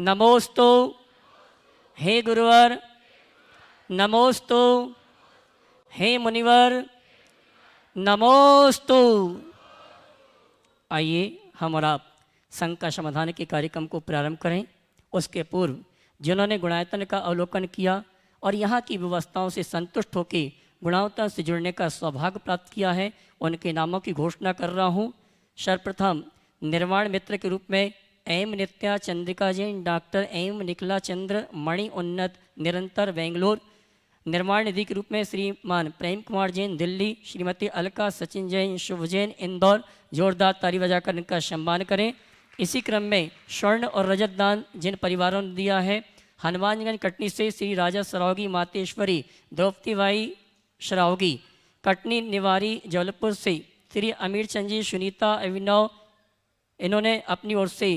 नमोस्तु हे गुरुवर, नमोस्तु हे मुनिवर, नमोस्तु। आइए हम और आप संघ का समाधान के कार्यक्रम को प्रारंभ करें। उसके पूर्व जिन्होंने गुणायतन का अवलोकन किया और यहाँ की व्यवस्थाओं से संतुष्ट होकर गुणायतन से जुड़ने का सौभाग्य प्राप्त किया है, उनके नामों की घोषणा कर रहा हूँ। सर्वप्रथम निर्वाण मित्र के रूप में एम नित्या चंद्रिका जैन, डॉक्टर एम निखिला चंद्र मणि उन्नत निरंतर बेंगलोर। निर्माण निधि के रूप में श्रीमान प्रेम कुमार जैन दिल्ली, श्रीमती अलका सचिन जैन शुभ जैन इंदौर। जोरदार ताली बजाकर इनका सम्मान करें। इसी क्रम में स्वर्ण और रजत दान जिन परिवारों ने दिया है, हनुमानगंज कटनी से श्री राजा सरावगी मातेश्वरी द्रौपदी बाई सरावगी, कटनी निवारी जबलपुर से श्री अमीर चंद जी सुनीता अभिनव, इन्होंने अपनी ओर से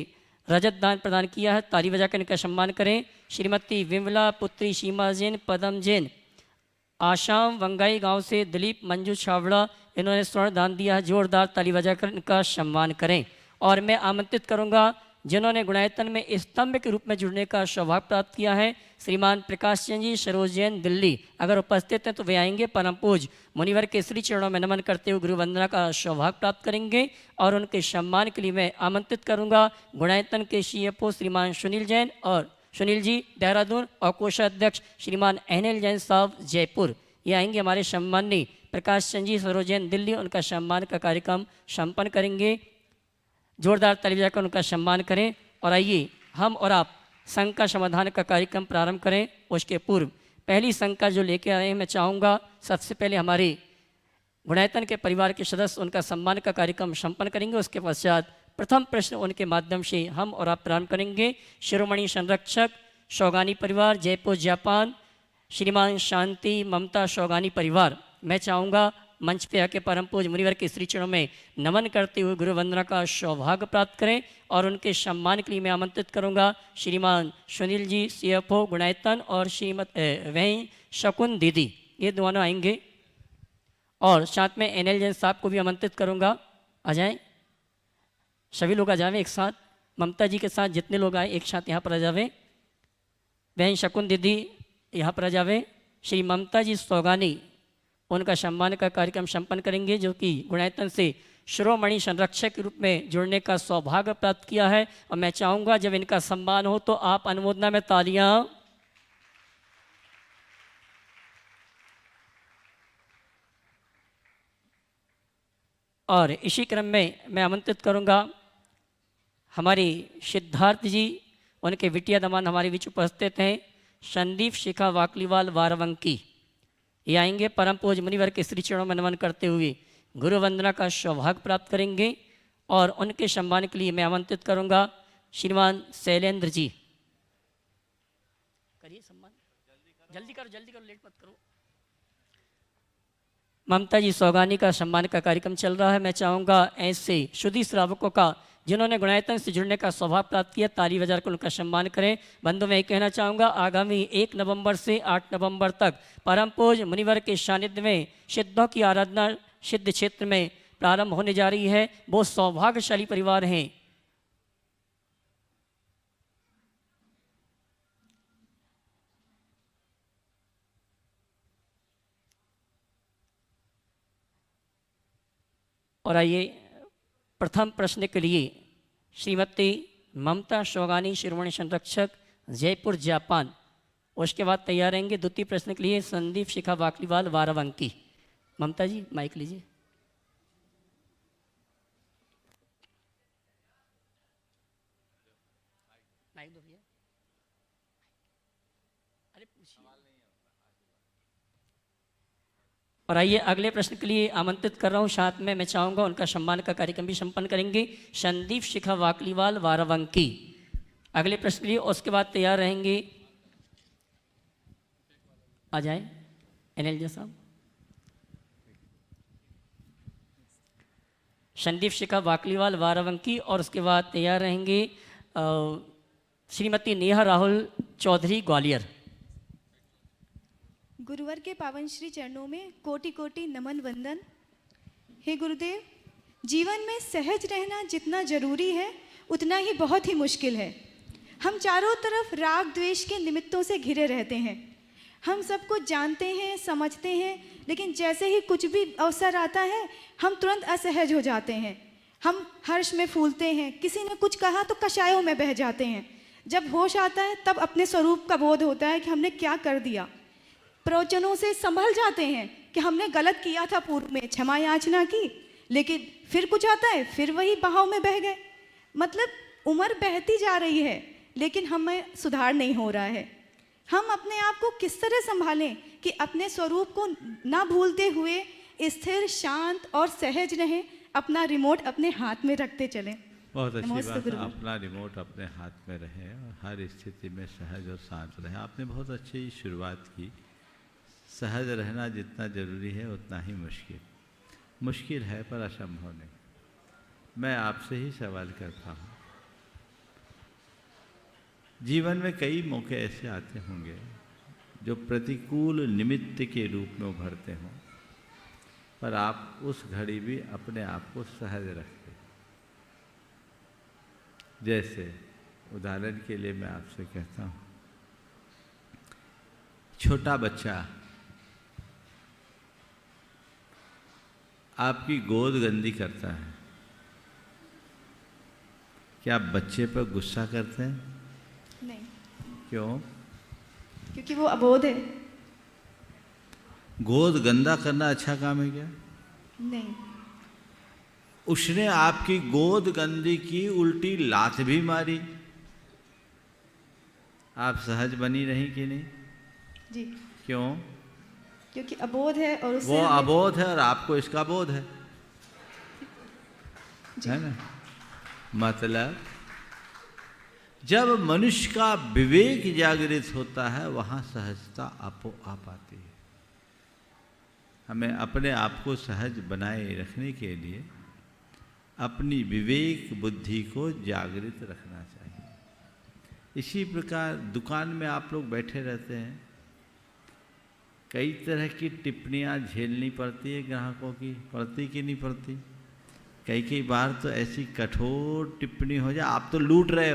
रजत दान प्रदान किया है। ताली बजाकर इनका सम्मान करें। श्रीमती विमला पुत्री सीमा जैन पदम जैन आसाम वंगाई गांव से दिलीप मंजू छावड़ा, इन्होंने स्वर्ण दान दिया है। जोरदार ताली बजाकर इनका सम्मान करें। और मैं आमंत्रित करूंगा जिन्होंने गुणायतन में स्तंभ के रूप में जुड़ने का सौभाग्य प्राप्त किया है, श्रीमान प्रकाश चंद जी सरोज जैन दिल्ली, अगर उपस्थित हैं तो वे आएंगे। परम पूज मुनिवर के श्री चरणों में नमन करते हुए गुरु वंदना का सौभाग्य प्राप्त करेंगे। और उनके सम्मान के लिए मैं आमंत्रित करूंगा गुणायतन के CFO श्रीमान सुनील जैन और सुनील जी देहरादून और कोषाध्यक्ष श्रीमान एनएल जैन साहब जयपुर, ये आएंगे हमारे सम्माननीय प्रकाश चंद जी सरोज जैन दिल्ली, उनका सम्मान का कार्यक्रम संपन्न करेंगे। जोरदार ताली बजाकर उनका सम्मान करें। और आइए हम और आप संघ का समाधान का कार्यक्रम प्रारंभ करें। उसके पूर्व पहली संघ का जो लेके आए हैं, मैं चाहूँगा सबसे पहले हमारे गुणायतन के परिवार के सदस्य उनका सम्मान का कार्यक्रम संपन्न करेंगे। उसके पश्चात प्रथम प्रश्न उनके माध्यम से हम और आप प्रारंभ करेंगे। शिरोमणि संरक्षक शौगानी परिवार जयपुर जापान, श्रीमान शांति ममता शौगानी परिवार, मैं चाहूँगा मंच पे आके परम पूज मुनिवर के श्री चरणों में नमन करते हुए गुरु वंदना का सौभाग्य प्राप्त करें। और उनके सम्मान के लिए मैं आमंत्रित करूंगा श्रीमान सुनील जी CFO गुणायतन और श्रीमती वहीं शकुन दीदी, ये दोनों आएंगे। और साथ में एनएल जैन साहब को भी आमंत्रित करूंगा, आ जाएं, सभी लोग आ जावें एक साथ। ममता जी के साथ जितने लोग आए एक साथ यहाँ पर आ जावें। बहन शकुन दीदी यहाँ पर आ जावें। श्री ममता जी सौगानी, उनका सम्मान का कार्यक्रम संपन्न करेंगे, जो कि गुणायतन से शिरोमणि संरक्षक के रूप में जुड़ने का सौभाग्य प्राप्त किया है। और मैं चाहूँगा जब इनका सम्मान हो तो आप अनुमोदना में तालियां। और इसी क्रम में मैं आमंत्रित करूँगा हमारे सिद्धार्थ जी, उनके बिटिया दमान हमारे बीच उपस्थित हैं, संदीप शिखा वाकलीवाल वारवंकी, ये आएंगे। परम पूज मुनिवर के श्री चरणों में नमन करते हुए गुरु वंदना का सौभाग्य प्राप्त करेंगे। और उनके सम्मान के लिए मैं आमंत्रित करूंगा श्रीमान शैलेंद्र जी, करिए सम्मान, जल्दी करो लेट मत करो। ममता जी सौगानी का सम्मान का कार्यक्रम चल रहा है। मैं चाहूँगा ऐसे शुद्धि श्रावकों का जिन्होंने गुणायतन से जुड़ने का सौभाग्य प्राप्त किया, ताली बजाकर को उनका सम्मान करें। बंधु मैं कहना चाहूँगा आगामी 1 नवंबर से 8 नवंबर तक परम पूज मुनिवर के सानिध्य में सिद्धों की आराधना सिद्ध क्षेत्र में प्रारंभ होने जा रही है। बहुत सौभाग्यशाली परिवार हैं। और आइए प्रथम प्रश्न के लिए श्रीमती ममता शौगानी शिरोमणि संरक्षक जयपुर जापान, उसके बाद तैयार रहेंगे द्वितीय प्रश्न के लिए संदीप शिखा वाकलीवाल वारावंकी। ममता जी माइक लीजिए। माइक दो भैया। अरे पूछिए। और आइए अगले प्रश्न के लिए आमंत्रित कर रहा हूँ, साथ में मैं चाहूँगा उनका सम्मान का कार्यक्रम भी संपन्न करेंगे संदीप शिखा वाकलीवाल वारावंकी अगले प्रश्न के लिए। उसके बाद तैयार रहेंगे, आ जाए एनएल साहब, संदीप शिखा वाकलीवाल वारावंकी। और उसके बाद तैयार रहेंगे श्रीमती नेहा राहुल चौधरी ग्वालियर। गुरुवर के पावन श्री चरणों में कोटि कोटि नमन वंदन। हे गुरुदेव, जीवन में सहज रहना जितना जरूरी है उतना ही बहुत ही मुश्किल है। हम चारों तरफ राग द्वेष के निमित्तों से घिरे रहते हैं। हम सब कुछ जानते हैं, समझते हैं, लेकिन जैसे ही कुछ भी अवसर आता है हम तुरंत असहज हो जाते हैं। हम हर्ष में फूलते हैं, किसी ने कुछ कहा तो कषायों में बह जाते हैं। जब होश आता है तब अपने स्वरूप का बोध होता है कि हमने क्या कर दिया। प्रवचनों से संभल जाते हैं कि हमने गलत किया था, पूर्व में क्षमा याचना की, लेकिन फिर कुछ आता है फिर वही बहाव में बह गए। मतलब उम्र बहती जा रही है लेकिन हमें सुधार नहीं हो रहा है। हम अपने आप को किस तरह संभालें कि अपने स्वरूप को ना भूलते हुए स्थिर, शांत और सहज रहें, अपना रिमोट अपने हाथ में रखते चलें। बहुत अच्छी नमस्ते बात है, गुरुदेव। अपना रिमोट अपने हाथ में रहे और हर स्थिति में सहज और शांत रहे। आपने बहुत अच्छी शुरुआत की। सहज रहना जितना ज़रूरी है उतना ही मुश्किल है पर असंभव नहीं। मैं आपसे ही सवाल करता हूँ, जीवन में कई मौके ऐसे आते होंगे जो प्रतिकूल निमित्त के रूप में उभरते हों, पर आप उस घड़ी भी अपने आप को सहज रखते। जैसे उदाहरण के लिए मैं आपसे कहता हूँ, छोटा बच्चा आपकी गोद गंदी करता है, क्या आप बच्चे पर गुस्सा करते हैं? नहीं, क्यों? क्योंकि वो अबोध है। गोद गंदा करना अच्छा काम है क्या? नहीं। उसने आपकी गोद गंदी की, उल्टी लात भी मारी, आप सहज बनी रही कि नहीं? जी, क्यों? क्योंकि अबोध है और उससे वो हमें- अबोध है और आपको इसका बोध है, जी। है ना? मतलब जब मनुष्य का विवेक जागृत होता है वहाँ सहजता आपो आप आती है। हमें अपने आप को सहज बनाए रखने के लिए अपनी विवेक बुद्धि को जागृत रखना चाहिए। इसी प्रकार दुकान में आप लोग बैठे रहते हैं, कई तरह की टिप्पणियाँ झेलनी पड़ती है ग्राहकों की, पड़ती कि नहीं पड़ती? कई बार तो ऐसी कठोर टिप्पणी हो जाए, आप तो लूट रहे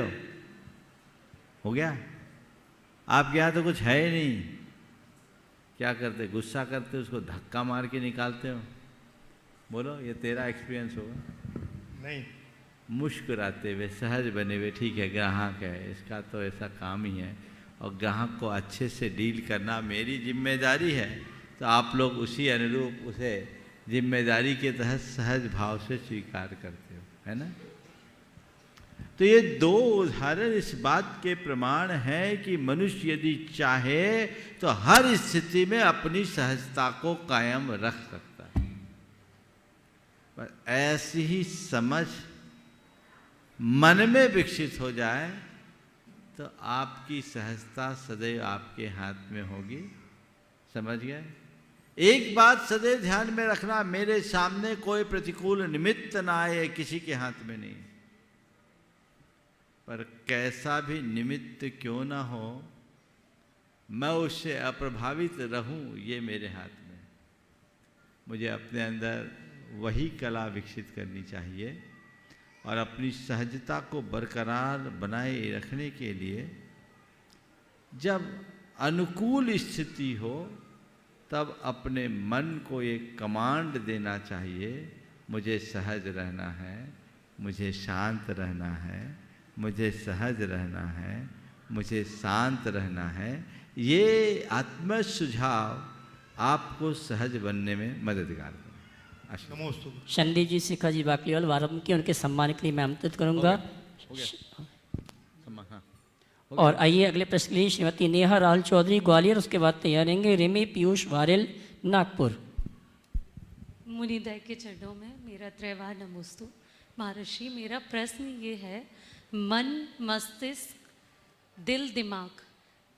हो गया, आपके यहाँ तो कुछ है ही नहीं, क्या करते? गुस्सा करते, उसको धक्का मार के निकालते हो। बोलो, ये तेरा एक्सपीरियंस होगा। नहीं, मुस्कुराते हुए, सहज बने हुए, ठीक है ग्राहक है, इसका तो ऐसा काम ही है और ग्राहक को अच्छे से डील करना मेरी जिम्मेदारी है, तो आप लोग उसी अनुरूप उसे जिम्मेदारी के तहत सहज भाव से स्वीकार करते हो, है ना? तो ये दो उदाहरण इस बात के प्रमाण हैं कि मनुष्य यदि चाहे तो हर स्थिति में अपनी सहजता को कायम रख सकता है। पर ऐसी ही समझ मन में विकसित हो जाए तो आपकी सहजता सदैव आपके हाथ में होगी। समझ गए? एक बात सदैव ध्यान में रखना, मेरे सामने कोई प्रतिकूल निमित्त ना आए, किसी के हाथ में नहीं, पर कैसा भी निमित्त क्यों ना हो मैं उससे अप्रभावित रहूं, ये मेरे हाथ में। मुझे अपने अंदर वही कला विकसित करनी चाहिए और अपनी सहजता को बरकरार बनाए रखने के लिए जब अनुकूल स्थिति हो तब अपने मन को एक कमांड देना चाहिए, मुझे सहज रहना है, मुझे शांत रहना है, मुझे सहज रहना है, मुझे शांत रहना है। ये आत्म सुझाव आपको सहज बनने में मददगार करें। नमोस्तु। संदीप जी, शिखा जी बाकलीवाल वारम की, उनके सम्मान के लिए मैं आमंत्रित करूंगा। हो गया। हाँ। और आइए अगले प्रश्न के लिए श्रीमती नेहा राहुल चौधरी ग्वालियर, उसके बाद तैयार रहेंगे रेमी पीयूष वारेल नागपुर। मुनिदय के चरणों में मेरा त्रैवार नमोस्तु। महर्षि, मेरा प्रश्न ये है, मन, मस्तिष्क, दिल, दिमाग,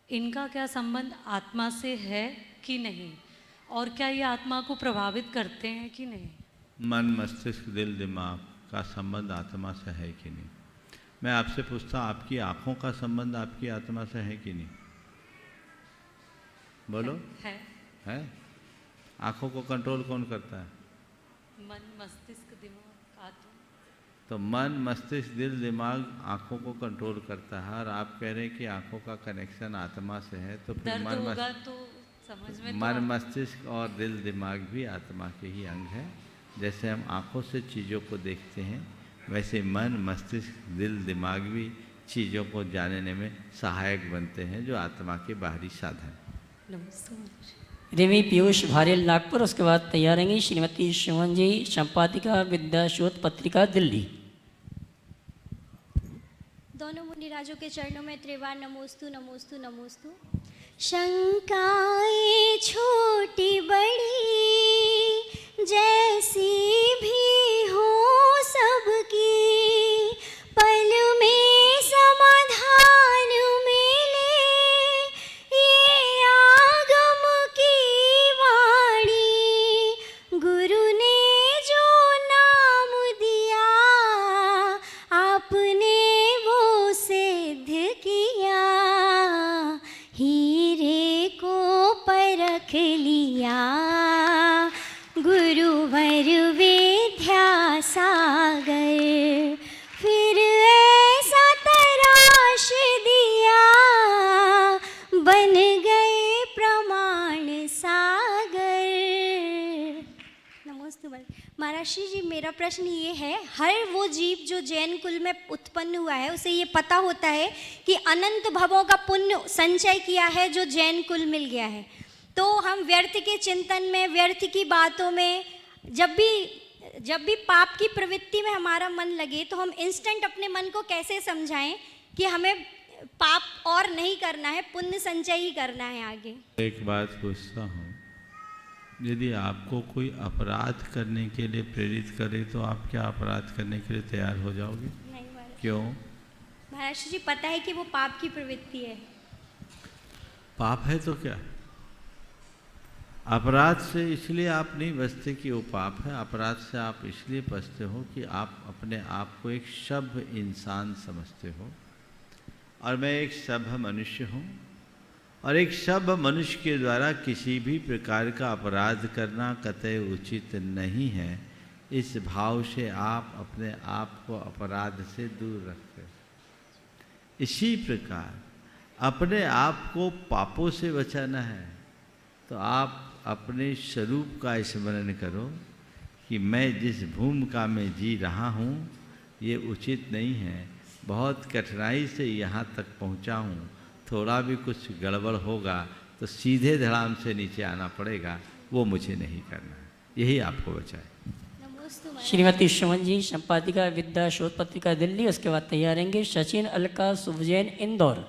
इनका क्या संबंध आत्मा से है कि नहीं, और क्या ये आत्मा को प्रभावित करते हैं कि नहीं? मन, मस्तिष्क, दिल, दिमाग का संबंध आत्मा से है कि नहीं? मैं आपसे पूछता हूँ, आपकी आँखों का संबंध आपकी आत्मा से है कि नहीं? बोलो। है? आँखों को कंट्रोल कौन करता है? मन, मस्तिष्क, दिमाग, आत्मा। तो मन, मस्तिष्क, दिल, दिमाग आँखों को कंट्रोल करता है, और आप कह रहे हैं कि आँखों का कनेक्शन आत्मा से है, तो फिर दर्द होगा तो समझ में तो मन, मस्तिष्क और दिल, दिमाग भी आत्मा के ही अंग है। जैसे हम आँखों से चीज़ों को देखते हैं, वैसे मन, मस्तिष्क, दिल, दिमाग भी चीज़ों को जानने में सहायक बनते हैं, जो आत्मा के बाहरी साधन। नमस्ते महर्षि। रेवी पीयूष भारेल नागपुर, उसके बाद तैयार रहेंगी श्रीमती सुमन जी, संपादिका विद्या शोध पत्रिका दिल्ली। दोनों मुनिराजों के चरणों में त्रिवार नमोस्तु नमोस्तु नमोस्तु। शंकाएं छोटी बड़ी जैसी भी हो सबकी, पल में समाधान मिले ये आगम की वाणी। गुरु ने जो नाम दिया आपने वो सिद्ध किया, हीरे को परख लिया गुरुवर विद्या सागर। फिर ऐसा तराश दिया बन गए प्रमाण सागर। नमोस्तु महर्षि जी, मेरा प्रश्न ये है, हर वो जीव जो जैन कुल में उत्पन्न हुआ है उसे ये पता होता है कि अनंत भवों का पुण्य संचय किया है जो जैन कुल मिल गया है, तो हम व्यर्थ के चिंतन में, व्यर्थ की बातों में, जब भी पाप की प्रवृत्ति में हमारा मन लगे तो हम इंस्टेंट अपने मन को कैसे समझाएं कि हमें पाप और नहीं करना है, पुण्य संचय ही करना है आगे। एक बात पूछता हूँ, यदि आपको कोई अपराध करने के लिए प्रेरित करे तो आप क्या अपराध करने के लिए तैयार हो जाओगे? नहीं महाराज। क्यों? महर्षि जी, पता है कि वो पाप की प्रवृत्ति है। पाप है तो क्या? अपराध से इसलिए आप नहीं बचते कि वो पाप है, अपराध से आप इसलिए बचते हो कि आप अपने आप को एक सभ्य इंसान समझते हो, और मैं एक सभ्य मनुष्य हूँ, और एक सभ्य मनुष्य के द्वारा किसी भी प्रकार का अपराध करना कतई उचित नहीं है। इस भाव से आप अपने आप को अपराध से दूर रखते हो। इसी प्रकार अपने आप को पापों से बचाना है तो आप अपने स्वरूप का स्मरण करो कि मैं जिस भूमिका में जी रहा हूँ ये उचित नहीं है, बहुत कठिनाई से यहाँ तक पहुँचा हूँ, थोड़ा भी कुछ गड़बड़ होगा तो सीधे धड़ाम से नीचे आना पड़ेगा, वो मुझे नहीं करना है, यही आपको बचाए। नमोस्तु महर्षि। श्रीमती सुमन जी, संपादिका विद्या शोध पत्रिका दिल्ली, उसके बाद तैयार रहेंगे सचिन अलका सुवजैन इंदौर।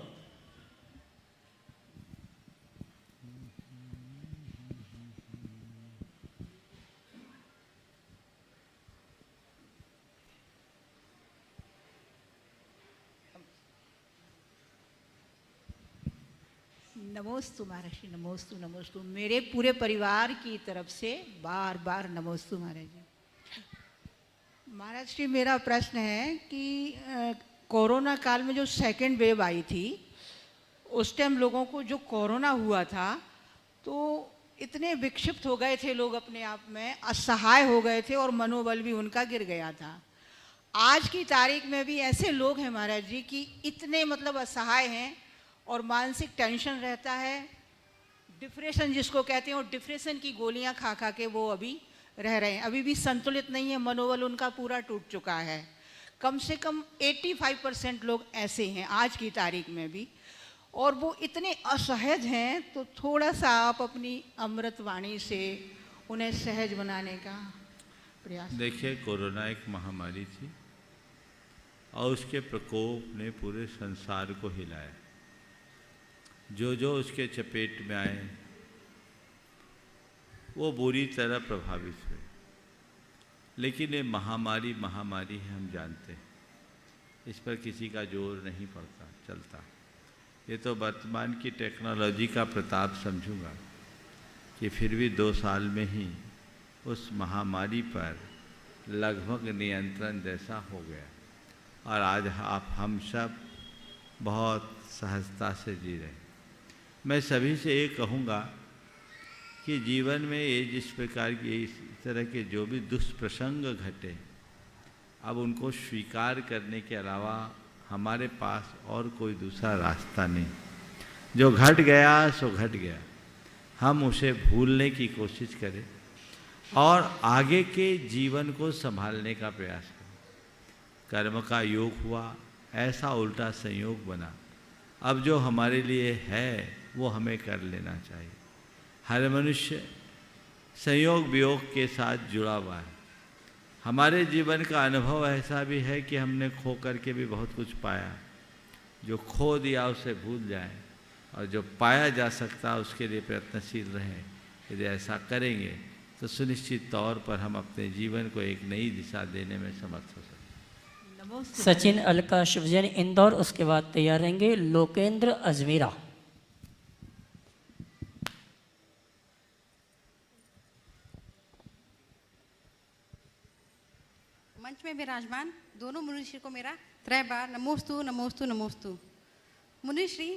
नमोस्तु महर्षि, नमोस्तु नमोस्तु। मेरे पूरे परिवार की तरफ से बार बार नमोस्तु महाराज जी। महाराज जी, मेरा प्रश्न है कि कोरोना काल में जो सेकेंड वेव आई थी उस टाइम लोगों को जो कोरोना हुआ था तो इतने विक्षिप्त हो गए थे लोग, अपने आप में असहाय हो गए थे और मनोबल भी उनका गिर गया था। आज की तारीख में भी ऐसे लोग हैं महाराज जी कि इतने मतलब असहाय हैं और मानसिक टेंशन रहता है, डिप्रेशन जिसको कहते हैं, और डिप्रेशन की गोलियां खा खा के वो अभी रह रहे हैं, अभी भी संतुलित नहीं है, मनोबल उनका पूरा टूट चुका है। कम से कम 85% लोग ऐसे हैं आज की तारीख में भी, और वो इतने असहज हैं, तो थोड़ा सा आप अपनी अमृत वाणी से उन्हें सहज बनाने का प्रयास। देखिए, कोरोना एक महामारी थी और उसके प्रकोप ने पूरे संसार को हिलाया। जो जो उसके चपेट में आए वो बुरी तरह प्रभावित हुए, लेकिन ये महामारी महामारी है, हम जानते हैं, इस पर किसी का जोर नहीं पड़ता चलता। ये तो वर्तमान की टेक्नोलॉजी का प्रताप समझूंगा कि फिर भी 2 साल में ही उस महामारी पर लगभग नियंत्रण जैसा हो गया, और आज हम सब बहुत सहजता से जी रहे हैं। मैं सभी से ये कहूँगा कि जीवन में ये जिस प्रकार की इस तरह के जो भी दुष्प्रसंग घटे, अब उनको स्वीकार करने के अलावा हमारे पास और कोई दूसरा रास्ता नहीं। जो घट गया सो घट गया, हम उसे भूलने की कोशिश करें और आगे के जीवन को संभालने का प्रयास करें। कर्म का योग हुआ, ऐसा उल्टा संयोग बना, अब जो हमारे लिए है वो हमें कर लेना चाहिए। हर मनुष्य संयोग वियोग के साथ जुड़ा हुआ है। हमारे जीवन का अनुभव ऐसा भी है कि हमने खो करके भी बहुत कुछ पाया। जो खो दिया उसे भूल जाएं और जो पाया जा सकता उसके लिए प्रयत्नशील रहें। यदि ऐसा करेंगे तो सुनिश्चित तौर पर हम अपने जीवन को एक नई दिशा देने में समर्थ हो सकते। सचिन अलका शिवजन इंदौर, उसके बाद तैयार रहेंगे लोकेंद्र अजमेरा। मंच में विराजमान दोनों मुनिश्री को मेरा त्रय बार नमोस्तु नमोस्तु नमोस्तु। मुनिश्री,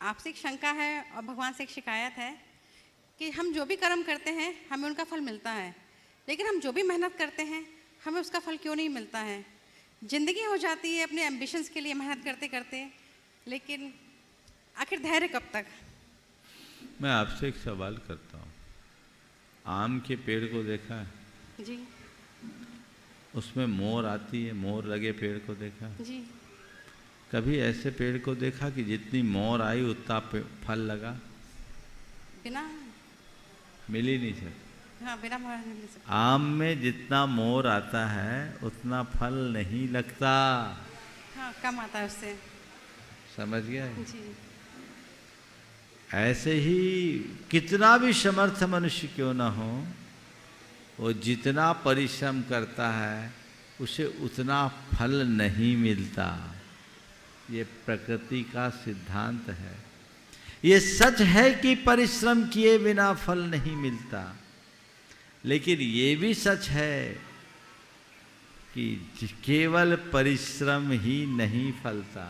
आपसे एक शंका है और भगवान से एक शिकायत है कि हम जो भी कर्म करते हैं हमें उनका फल मिलता है, लेकिन हम जो भी मेहनत करते हैं हमें उसका फल क्यों नहीं मिलता है। ज़िंदगी हो जाती है अपने एम्बिशंस के लिए मेहनत करते करते, लेकिन आखिर धैर्य कब तक। मैं आपसे एक सवाल करता हूँ, आम के पेड़ को देखा है? जी उसमें मोर आती है, मोर लगे पेड़ को देखा है? जी। कभी ऐसे पेड़ को देखा कि जितनी मोर आई उतना फल लगा? बिना मिल ही नहीं सकता। हाँ, बिना मोर नहीं मिल सकता। आम में जितना मोर आता है उतना फल नहीं लगता। हाँ, कम आता है उससे। समझ गया? जी। ऐसे ही कितना भी समर्थ मनुष्य क्यों ना हो, वो जितना परिश्रम करता है उसे उतना फल नहीं मिलता। ये प्रकृति का सिद्धांत है। ये सच है कि परिश्रम किए बिना फल नहीं मिलता, लेकिन ये भी सच है कि केवल परिश्रम ही नहीं फलता।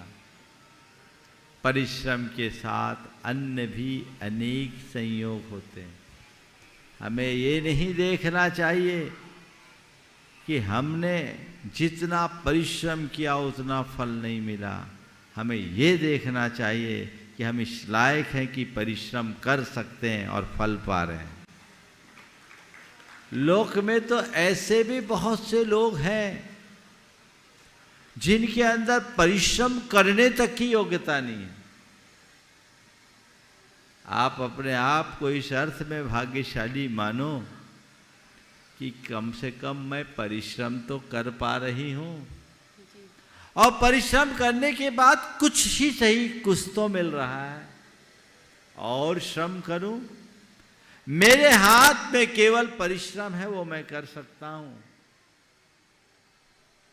परिश्रम के साथ अन्य भी अनेक संयोग होते हैं। हमें ये नहीं देखना चाहिए कि हमने जितना परिश्रम किया उतना फल नहीं मिला। हमें ये देखना चाहिए कि हम इस लायक हैं कि परिश्रम कर सकते हैं और फल पा रहे हैं। लोक में तो ऐसे भी बहुत से लोग हैं जिनके अंदर परिश्रम करने तक की योग्यता नहीं है। आप अपने आप को इस अर्थ में भाग्यशाली मानो कि कम से कम मैं परिश्रम तो कर पा रही हूं, और परिश्रम करने के बाद कुछ ही सही कुछ तो मिल रहा है। और श्रम करूं, मेरे हाथ में केवल परिश्रम है, वो मैं कर सकता हूं।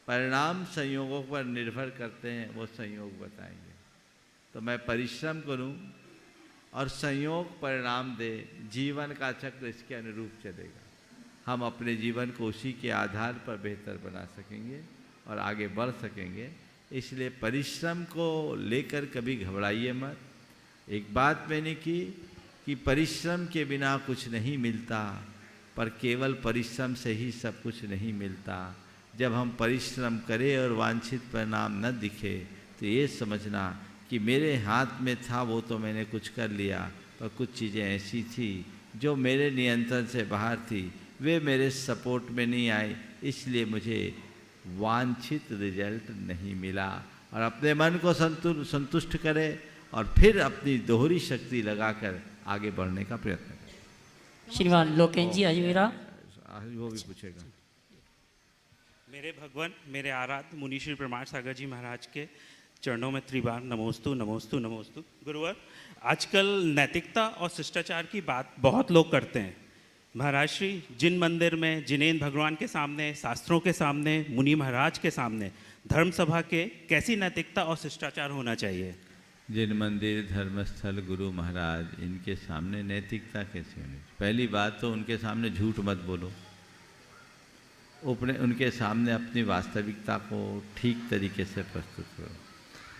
परिणाम संयोगों पर निर्भर करते हैं, वो संयोग बताएंगे। तो मैं परिश्रम करूं और संयोग परिणाम दे, जीवन का चक्र इसके अनुरूप चलेगा। हम अपने जीवन को उसी के आधार पर बेहतर बना सकेंगे और आगे बढ़ सकेंगे। इसलिए परिश्रम को लेकर कभी घबराइए मत। एक बात मैंने की कि परिश्रम के बिना कुछ नहीं मिलता, पर केवल परिश्रम से ही सब कुछ नहीं मिलता। जब हम परिश्रम करें और वांछित परिणाम न दिखे तो ये समझना कि मेरे हाथ में था वो तो मैंने कुछ कर लिया, पर कुछ चीज़ें ऐसी थी जो मेरे नियंत्रण से बाहर थी, वे मेरे सपोर्ट में नहीं आई, इसलिए मुझे वांछित रिजल्ट नहीं मिला। और अपने मन को संतुष्ट करें और फिर अपनी दोहरी शक्ति लगाकर आगे बढ़ने का प्रयत्न करें। श्रीमान लोकेंद्र जी अजमेरा। वो भी पूछेगा। मेरे भगवान, मेरे आराध्य मुनि श्री प्रमाण सागर जी महाराज के चरणों में त्रिबार नमोस्तु नमोस्तु नमोस्तु। गुरुवर, आजकल नैतिकता और शिष्टाचार की बात बहुत लोग करते हैं। महाराज श्री, जिन मंदिर में जिनेन्द्र भगवान के सामने, शास्त्रों के सामने, मुनि महाराज के सामने, धर्म सभा के कैसी नैतिकता और शिष्टाचार होना चाहिए? जिन मंदिर, धर्मस्थल, गुरु महाराज, इनके सामने नैतिकता कैसे होनी? पहली बात तो उनके सामने झूठ मत बोलो। उनके सामने अपनी वास्तविकता को ठीक तरीके से प्रस्तुत करो।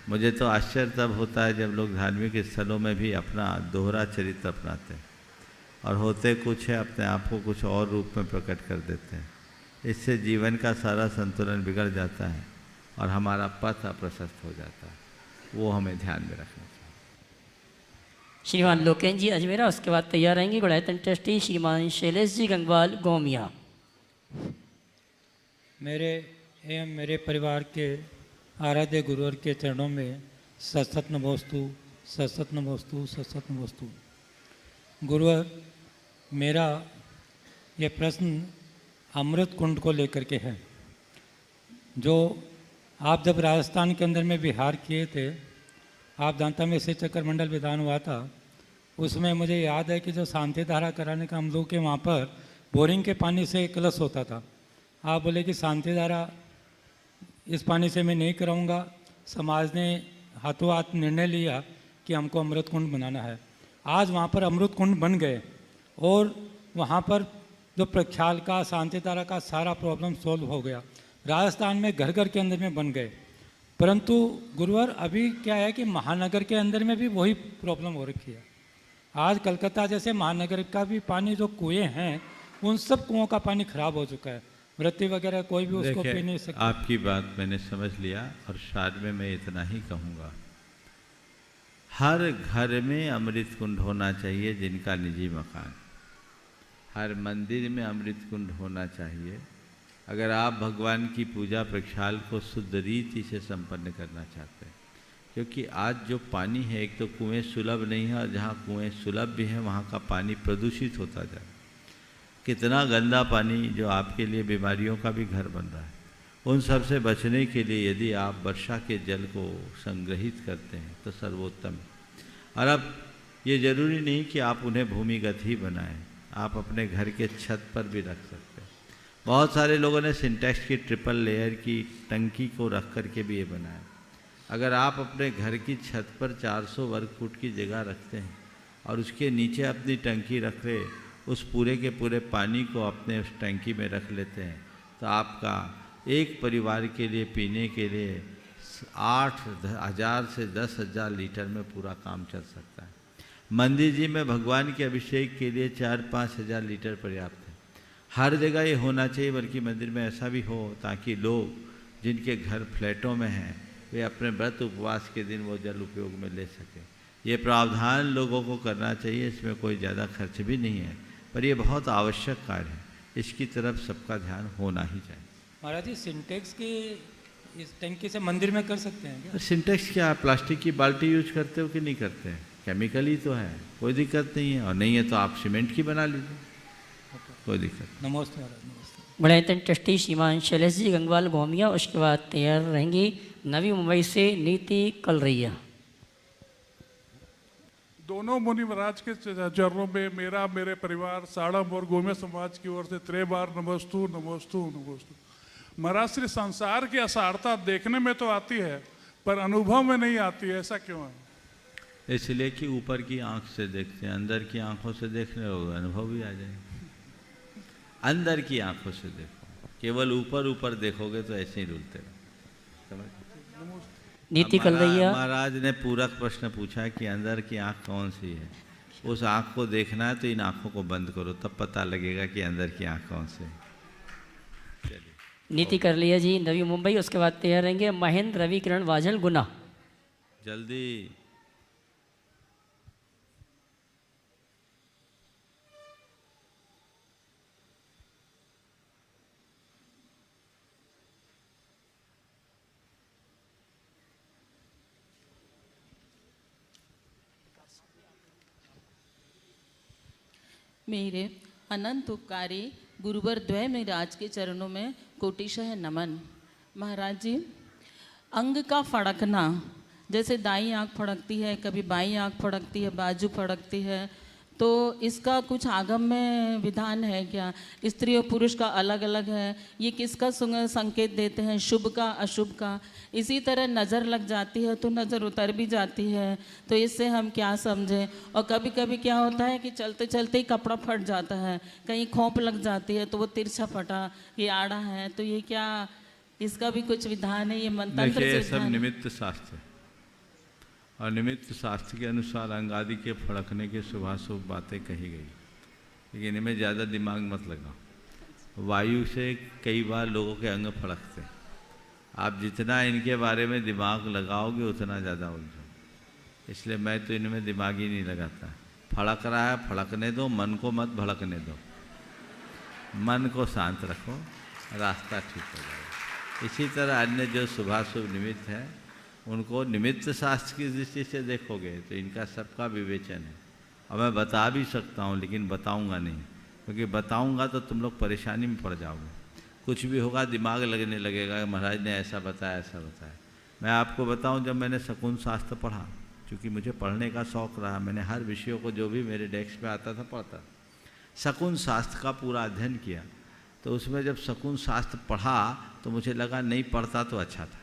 मुझे तो आश्चर्य तब होता है जब लोग धार्मिक स्थलों में भी अपना दोहरा चरित्र अपनाते हैं और होते कुछ है, अपने आप को कुछ और रूप में प्रकट कर देते हैं। इससे जीवन का सारा संतुलन बिगड़ जाता है और हमारा पथ अप्रशस्त हो जाता है। वो हमें ध्यान में रखना चाहिए। श्रीमान लोकेन जी अजमेरा, उसके बाद तैयार रहेंगे गुड़ायतन ट्रस्टी श्रीमान शैलेश जी गंगवाल गोमिया। मेरे एवं मेरे परिवार के आराध्य गुरुवर के चरणों में सतसत नमोस्तु, सतसत नमोस्तु, सतसत नमोस्तु। गुरुवर, मेरा ये प्रश्न अमृत कुंड को लेकर के है। जो आप जब राजस्थान के अंदर में विहार किए थे, आप दांता में से चक्कर मंडल विधान हुआ था, उसमें मुझे याद है कि जो शांति धारा कराने का हम लोग के वहाँ पर बोरिंग के पानी से कलश होता था। आप बोले कि शांति धारा इस पानी से मैं नहीं कराऊंगा। समाज ने हाथों हाथ निर्णय लिया कि हमको अमृत कुंड बनाना है। आज वहाँ पर अमृत कुंड बन गए और वहाँ पर जो प्रक्षाल का, शांति धारा का सारा प्रॉब्लम सॉल्व हो गया। राजस्थान में घर घर के अंदर में बन गए। परंतु गुरुवर, अभी क्या है कि महानगर के अंदर में भी वही प्रॉब्लम हो रखी है। आज कलकत्ता जैसे महानगर का भी पानी, जो कुएँ हैं, उन सब कुओं का पानी खराब हो चुका है। वृत्ति वगैरह कोई भी उसको पी नहीं सकता। आपकी बात मैंने समझ लिया और शायद में मैं इतना ही कहूँगा, हर घर में अमृत कुंड होना चाहिए जिनका निजी मकान। हर मंदिर में अमृत कुंड होना चाहिए। अगर आप भगवान की पूजा प्रक्षाल को शुद्ध रीति से संपन्न करना चाहते हैं, क्योंकि आज जो पानी है, एक तो कुएं सुलभ नहीं है और जहाँ कुएं सुलभ भी हैं वहाँ का पानी प्रदूषित होता जा रहा है। कितना गंदा पानी जो आपके लिए बीमारियों का भी घर बन रहा है। उन सब से बचने के लिए यदि आप वर्षा के जल को संग्रहित करते हैं तो सर्वोत्तम है। और अब ये ज़रूरी नहीं कि आप उन्हें भूमिगत ही बनाएं, आप अपने घर के छत पर भी रख सकते हैं। बहुत सारे लोगों ने सिंटेक्स की ट्रिपल लेयर की टंकी को रख कर के भी ये बनाया। अगर आप अपने घर की छत पर 400 वर्ग फुट की जगह रखते हैं और उसके नीचे अपनी टंकी रख ले, उस पूरे के पूरे पानी को अपने उस टंकी में रख लेते हैं, तो आपका एक परिवार के लिए पीने के लिए 8,000 से 10,000 लीटर में पूरा काम चल सकता है। मंदिर जी में भगवान के अभिषेक के लिए 4-5 हज़ार लीटर पर्याप्त है। हर जगह ये होना चाहिए, बल्कि मंदिर में ऐसा भी हो ताकि लोग जिनके घर फ्लैटों में हैं वे अपने व्रत उपवास के दिन वो जल उपयोग में ले सकें। ये प्रावधान लोगों को करना चाहिए। इसमें कोई ज़्यादा खर्च भी नहीं है, पर ये बहुत आवश्यक कार्य है। इसकी तरफ सबका ध्यान होना ही चाहिए। महाराज जी, सिंटेक्स की इस टंकी से मंदिर में कर सकते हैं क्या? सिंटेक्स क्या, प्लास्टिक की बाल्टी यूज करते हो कि नहीं करते हैं? केमिकल ही तो है, कोई दिक्कत नहीं है। और नहीं है तो आप सीमेंट की बना लीजिए, कोई दिक्कत नहीं। नमस्ते महाराज, नमस्ते। गुड़ायतन ट्रस्टी श्रीमान शैलेश जी गंगवाल गोमिया, उसके बाद तैयार रहेंगी नवी मुंबई से नीति कलरैया। दोनों मुनि महाराज के चरणों में मेरा, मेरे परिवार साड़म और गोमिया समाज की ओर से त्रेबार नमोस्तु नमोस्तु नमोस्तु। महाराज, श्री संसार की असारता देखने में तो आती है पर अनुभव में नहीं आती है, ऐसा क्यों है? इसलिए कि ऊपर की आंख से देखते हैं, अंदर की आंखों से देखने लोगे अनुभव भी आ जाएगा। अंदर की आंखों से देखो, केवल ऊपर ऊपर देखोगे तो ऐसे ही डुलते रहो। समझ? नीति कलरैया महाराज ने पूरक प्रश्न पूछा कि अंदर की आंख कौन सी है। उस आंख को देखना है तो इन आंखों को बंद करो, तब पता लगेगा कि अंदर की आंख कौन सी है। चलिए, नीति कलरैया जी नवी मुंबई, उसके बाद तैयार रहेंगे महेंद्र रवि किरण वाजल गुना। जल्दी। मेरे अनंत उपकारी गुरुवर द्वय महाराज के चरणों में कोटिशः नमन। महाराज जी, अंग का फड़कना, जैसे दाईं आँख फड़कती है, कभी बाईं आँख फड़कती है, बाजू फड़कती है, तो इसका कुछ आगम में विधान है क्या? स्त्री और पुरुष का अलग अलग है, ये किसका संकेत देते हैं, शुभ का अशुभ का? इसी तरह नज़र लग जाती है तो नज़र उतर भी जाती है, तो इससे हम क्या समझें? और कभी कभी क्या होता है कि चलते चलते ही कपड़ा फट जाता है, कहीं खोंप लग जाती है तो वो तिरछा फटा, ये आड़ा है, तो ये क्या, इसका भी कुछ विधान है? ये मंत्र से सब निमित्त शास्त्र है और निमित्त शास्त्र के अनुसार अंग आदि के फड़कने के शुभाशुभ बातें कही गई, लेकिन इनमें ज़्यादा दिमाग मत लगाओ। वायु से कई बार लोगों के अंग फड़कते हैं। आप जितना इनके बारे में दिमाग लगाओगे उतना ज़्यादा उलझो, इसलिए मैं तो इनमें दिमाग ही नहीं लगाता। फड़क रहा है फड़कने दो, मन को मत भड़कने दो, मन को शांत रखो, रास्ता ठीक हो जाएगा। इसी तरह अन्य जो शुभाशुभ निमित्त है उनको निमित्त शास्त्र की दृष्टि से देखोगे तो इनका सबका विवेचन है। और मैं बता भी सकता हूँ लेकिन बताऊँगा नहीं, क्योंकि बताऊँगा तो तुम लोग परेशानी में पड़ जाओगे। कुछ भी होगा दिमाग लगने लगेगा, महाराज ने ऐसा बताया ऐसा बताया। मैं आपको बताऊँ, जब मैंने शकुन शास्त्र पढ़ा, क्योंकि मुझे पढ़ने का शौक़ रहा, मैंने हर विषयों को जो भी मेरे डेस्क पे आता था पढ़ता। शकुन शास्त्र का पूरा अध्ययन किया, तो उसमें जब शकुन शास्त्र पढ़ा तो मुझे लगा नहीं पढ़ता तो अच्छा था।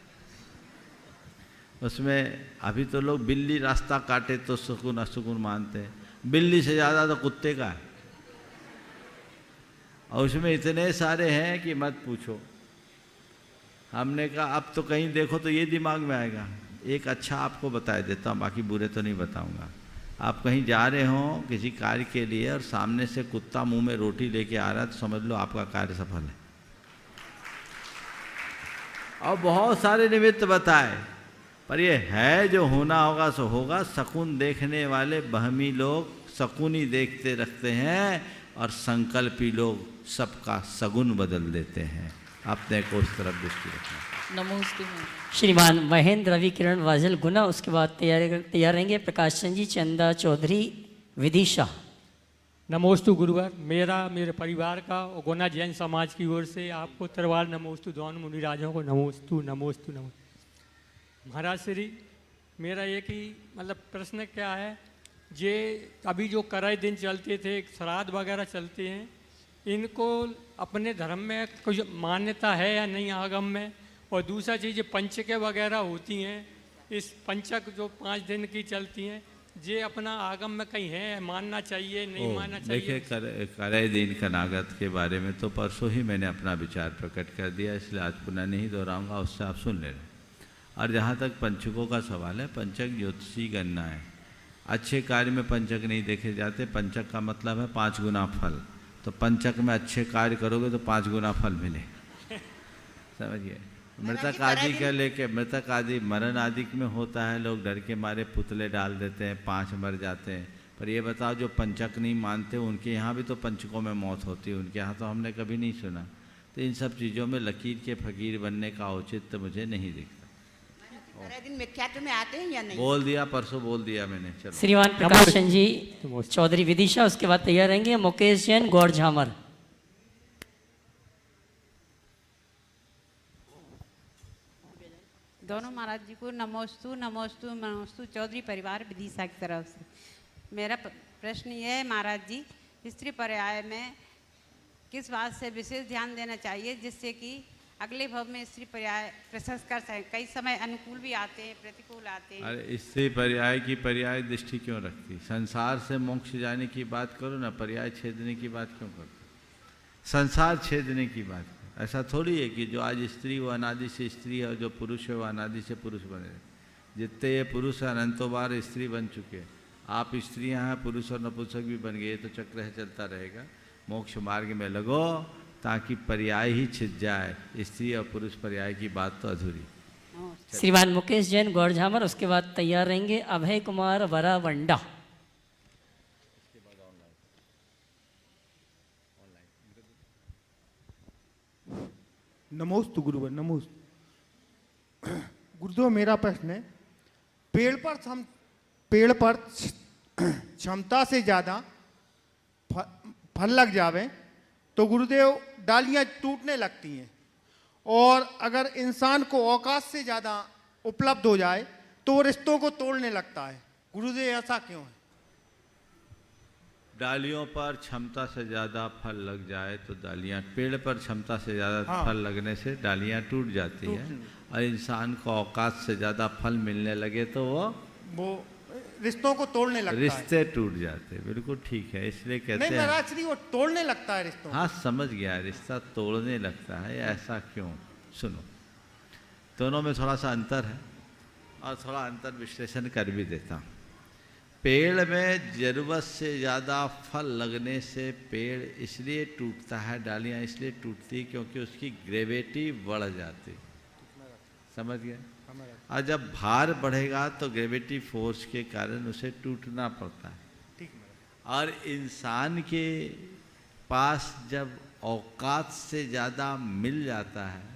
उसमें अभी तो लोग बिल्ली रास्ता काटे तो शकुन अशकुन मानते हैं, बिल्ली से ज़्यादा तो कुत्ते का है। और उसमें इतने सारे हैं कि मत पूछो। हमने कहा अब तो कहीं देखो तो ये दिमाग में आएगा। एक अच्छा आपको बता देता हूँ, बाकी बुरे तो नहीं बताऊँगा। आप कहीं जा रहे हो किसी कार्य के लिए और सामने से कुत्ता मुंह में रोटी लेके आ रहा है तो समझ लो आपका कार्य सफल है। और बहुत सारे निमित्त बताए, पर ये है जो होना होगा सो होगा। शकुन देखने वाले बहमी लोग शकुन ही देखते रखते हैं और संकल्पी लोग सबका सगुन बदल देते हैं। अपने को उस तरफ दृष्टि रखना। नमोस्तु। श्रीमान महेंद्र रवि किरण वाजल गुना, उसके बाद तैयार रहेंगे प्रकाश चंद जी, चंदा चौधरी, विदिशा। नमोस्तु गुरुवर। मेरे परिवार का और गुना जैन समाज की ओर से आपको तरवार नमोस्तु, दोनों मुनिराजों को नमोस्तु नमोस्तु नमोस्तु। महाराज श्री, मेरा एक ही प्रश्न क्या है, जे अभी जो कराए दिन चलते थे, श्राद्ध वगैरह चलते हैं, इनको अपने धर्म में कुछ मान्यता है या नहीं आगम में? और दूसरा चीज़ पंचकें वगैरह होती हैं, इस पंचक जो 5 दिन की चलती हैं, ये अपना आगम में कहीं है, मानना चाहिए नहीं मानना चाहिए? देखिए, कराए दिन कनागत के बारे में तो परसों ही मैंने अपना विचार प्रकट कर दिया, इसलिए आज पुनः नहीं दोहराऊंगा, उससे आप सुन ले रहे। और जहाँ तक पंचकों का सवाल है, पंचक ज्योतिषी गणना है। अच्छे कार्य में पंचक नहीं देखे जाते। पंचक का मतलब है 5 गुना फल। तो पंचक में अच्छे कार्य करोगे तो 5 गुना फल मिले। समझिए, मृतक आदि का लेके मृतक आदि मरण आदि में होता है, लोग डर के मारे पुतले डाल देते हैं, 5 मर जाते हैं। पर ये बताओ जो पंचक नहीं मानते उनके यहाँ भी तो पंचकों में मौत होती है, उनके यहाँ तो हमने कभी नहीं सुना। तो इन सब चीज़ों में लकीर के फकीर बनने का औचित्य मुझे नहीं दिखता। दिन व्याख्यात में आते हैं या नहीं? बोल दिया, परसों बोल दिया मैंने। चलो। श्रीमान प्रकाश चंद जी, चौधरी विदिशा, उसके बाद तैयार रहेंगे मुकेश जैन, गौर झामर। दोनों महाराज जी को नमोस्तु नमोस्तु नमोस्तु, चौधरी परिवार विदिशा की तरफ से। मेरा प्रश्न ये है महाराज जी, स्त्री पर्याय में किस बात से विशेष ध्यान देना चाहिए जिससे कि अगले भव में स्त्री पर्याय प्रशस्त कर सकें? कई समय अनुकूल भी आते हैं, प्रतिकूल आते हैं। अरे स्त्री पर्याय की पर्याय दृष्टि क्यों रखती? संसार से मोक्ष जाने की बात करो ना, पर्याय छेदने की बात क्यों करो? संसार छेदने की बात करो। ऐसा थोड़ी है कि जो आज स्त्री वो अनादि से स्त्री है और जो पुरुष है वो अनादि से पुरुष बने। जितने ये पुरुष अनंतों बार स्त्री बन चुके, आप स्त्रियाँ हैं, पुरुष और नपुंसक भी बन गए, तो चक्र है चलता रहेगा। मोक्ष मार्ग में लगो ताकि पर्याय ही छिद जाए, स्त्री और पुरुष पर्याय की बात तो अधूरी। श्रीमान मुकेश जैन, गौर झामर, उसके बाद तैयार रहेंगे अभय कुमार वरावंडा। नमोस्तु गुरुवर, नमोस्तु गुरुदेव। मेरा प्रश्न है, पेड़ पर क्षमता से ज़्यादा फल लग जावे तो गुरुदेव डालियाँ टूटने लगती हैं, और अगर इंसान को औकात से ज़्यादा उपलब्ध हो जाए तो वो रिश्तों को तोड़ने लगता है। गुरुदेव ऐसा क्यों है? डालियों पर क्षमता से ज़्यादा फल लग जाए तो डालियाँ, पेड़ पर क्षमता से ज़्यादा फल लगने से डालियाँ टूट जाती हैं, और इंसान को औकात से ज़्यादा फल मिलने लगे तो वो रिश्तों को तोड़ने लगता है, रिश्ते टूट जाते हैं। बिल्कुल ठीक है, इसलिए कहते हैं। नहीं महाराज श्री, वो तोड़ने लगता है रिश्तों। हाँ समझ गया, रिश्ता तोड़ने लगता है, ऐसा क्यों? सुनो, दोनों में थोड़ा सा अंतर है और थोड़ा अंतर विश्लेषण कर भी देता हूँ। पेड़ में ज़रूरत से ज़्यादा फल लगने से पेड़ इसलिए टूटता है, डालियाँ इसलिए टूटती क्योंकि उसकी ग्रेविटी बढ़ जाती। समझ गए? और जब भार बढ़ेगा तो ग्रेविटी फोर्स के कारण उसे टूटना पड़ता है। और इंसान के पास जब औकात से ज़्यादा मिल जाता है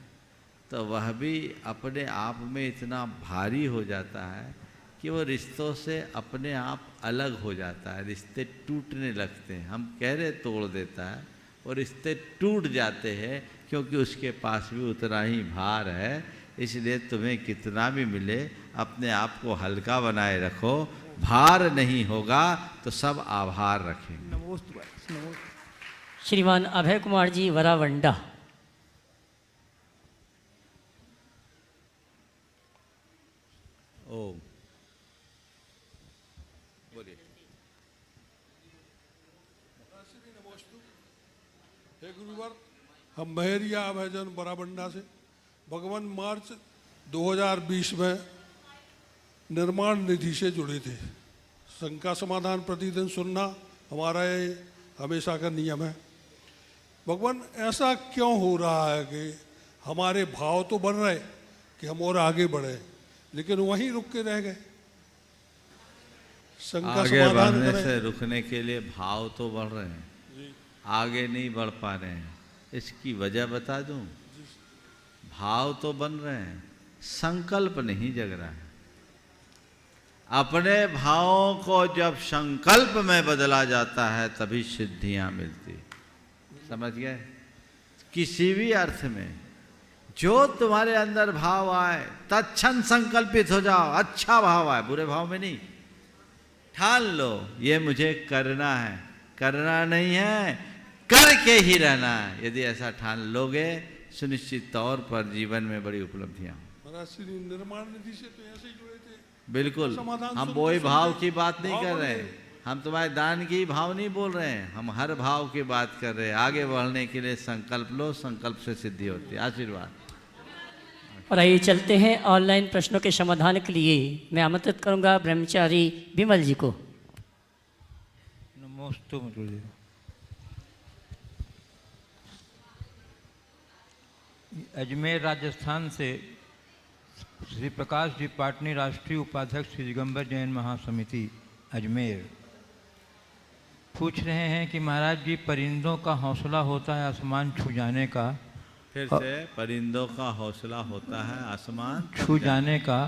तो वह भी अपने आप में इतना भारी हो जाता है कि वो रिश्तों से अपने आप अलग हो जाता है, रिश्ते टूटने लगते हैं। हम कह रहे तोड़ देता है, और रिश्ते टूट जाते हैं क्योंकि उसके पास भी उतना ही भार है। इसलिए तुम्हें कितना भी मिले अपने आप को हल्का बनाए रखो, भार नहीं होगा तो सब आभार रखेंगे। श्रीमान अभय कुमार जी वरावंडा। ओम बोलिए। हे गुरुवर, हम महरिया अभयजन बराबंडा से भगवान मार्च 2020 में निर्माण निधि से जुड़े थे। शंका समाधान प्रतिदिन सुनना हमारा ये हमेशा का नियम है। भगवान, ऐसा क्यों हो रहा है कि हमारे भाव तो बन रहे कि हम और आगे बढ़े, लेकिन वहीं रुक के रह गए। शंका आगे समाधान बढ़ने करें। से रुकने के लिए भाव तो बढ़ रहे हैं, आगे नहीं बढ़ पा रहे हैं। इसकी वजह बता दूं? भाव तो बन रहे हैं, संकल्प नहीं जग रहा है। अपने भावों को जब संकल्प में बदला जाता है तभी सिद्धियां मिलती। समझ गए? किसी भी अर्थ में जो तुम्हारे अंदर भाव आए तत्क्षण संकल्पित हो जाओ। अच्छा भाव आए, बुरे भाव में नहीं। ठान लो ये मुझे करना है, करना नहीं है, करके ही रहना है। यदि ऐसा ठान लोगे सुनिश्चित तौर पर जीवन में बड़ी उपलब्धियां। महाराज श्री निर्माण निधि से तो ऐसे ही जुड़े थे। बिल्कुल, समाधान हम सुनते वही भाव सुनते की बात नहीं भाव कर बन रहे गए। हैं, हम तुम्हारे दान की भाव नहीं बोल रहे हैं, हम हर भाव की बात कर रहे हैं। आगे बढ़ने के लिए संकल्प लो, संकल्प से सिद्धि होती है। आशीर्वाद। और आइए चलते हैं ऑनलाइन प्रश्नों के समाधान के लिए। मैं आमंत्रित करूंगा ब्रह्मचारी विमल जी को। नमोस्तु गुरुदेव। अजमेर राजस्थान से श्री प्रकाश जी पाटनी, राष्ट्रीय उपाध्यक्ष श्री दिगंबर जैन महासमिति अजमेर, पूछ रहे हैं कि महाराज जी, परिंदों का हौसला होता है आसमान छू जाने का। फिर से, परिंदों का हौसला होता है आसमान छू जाने का,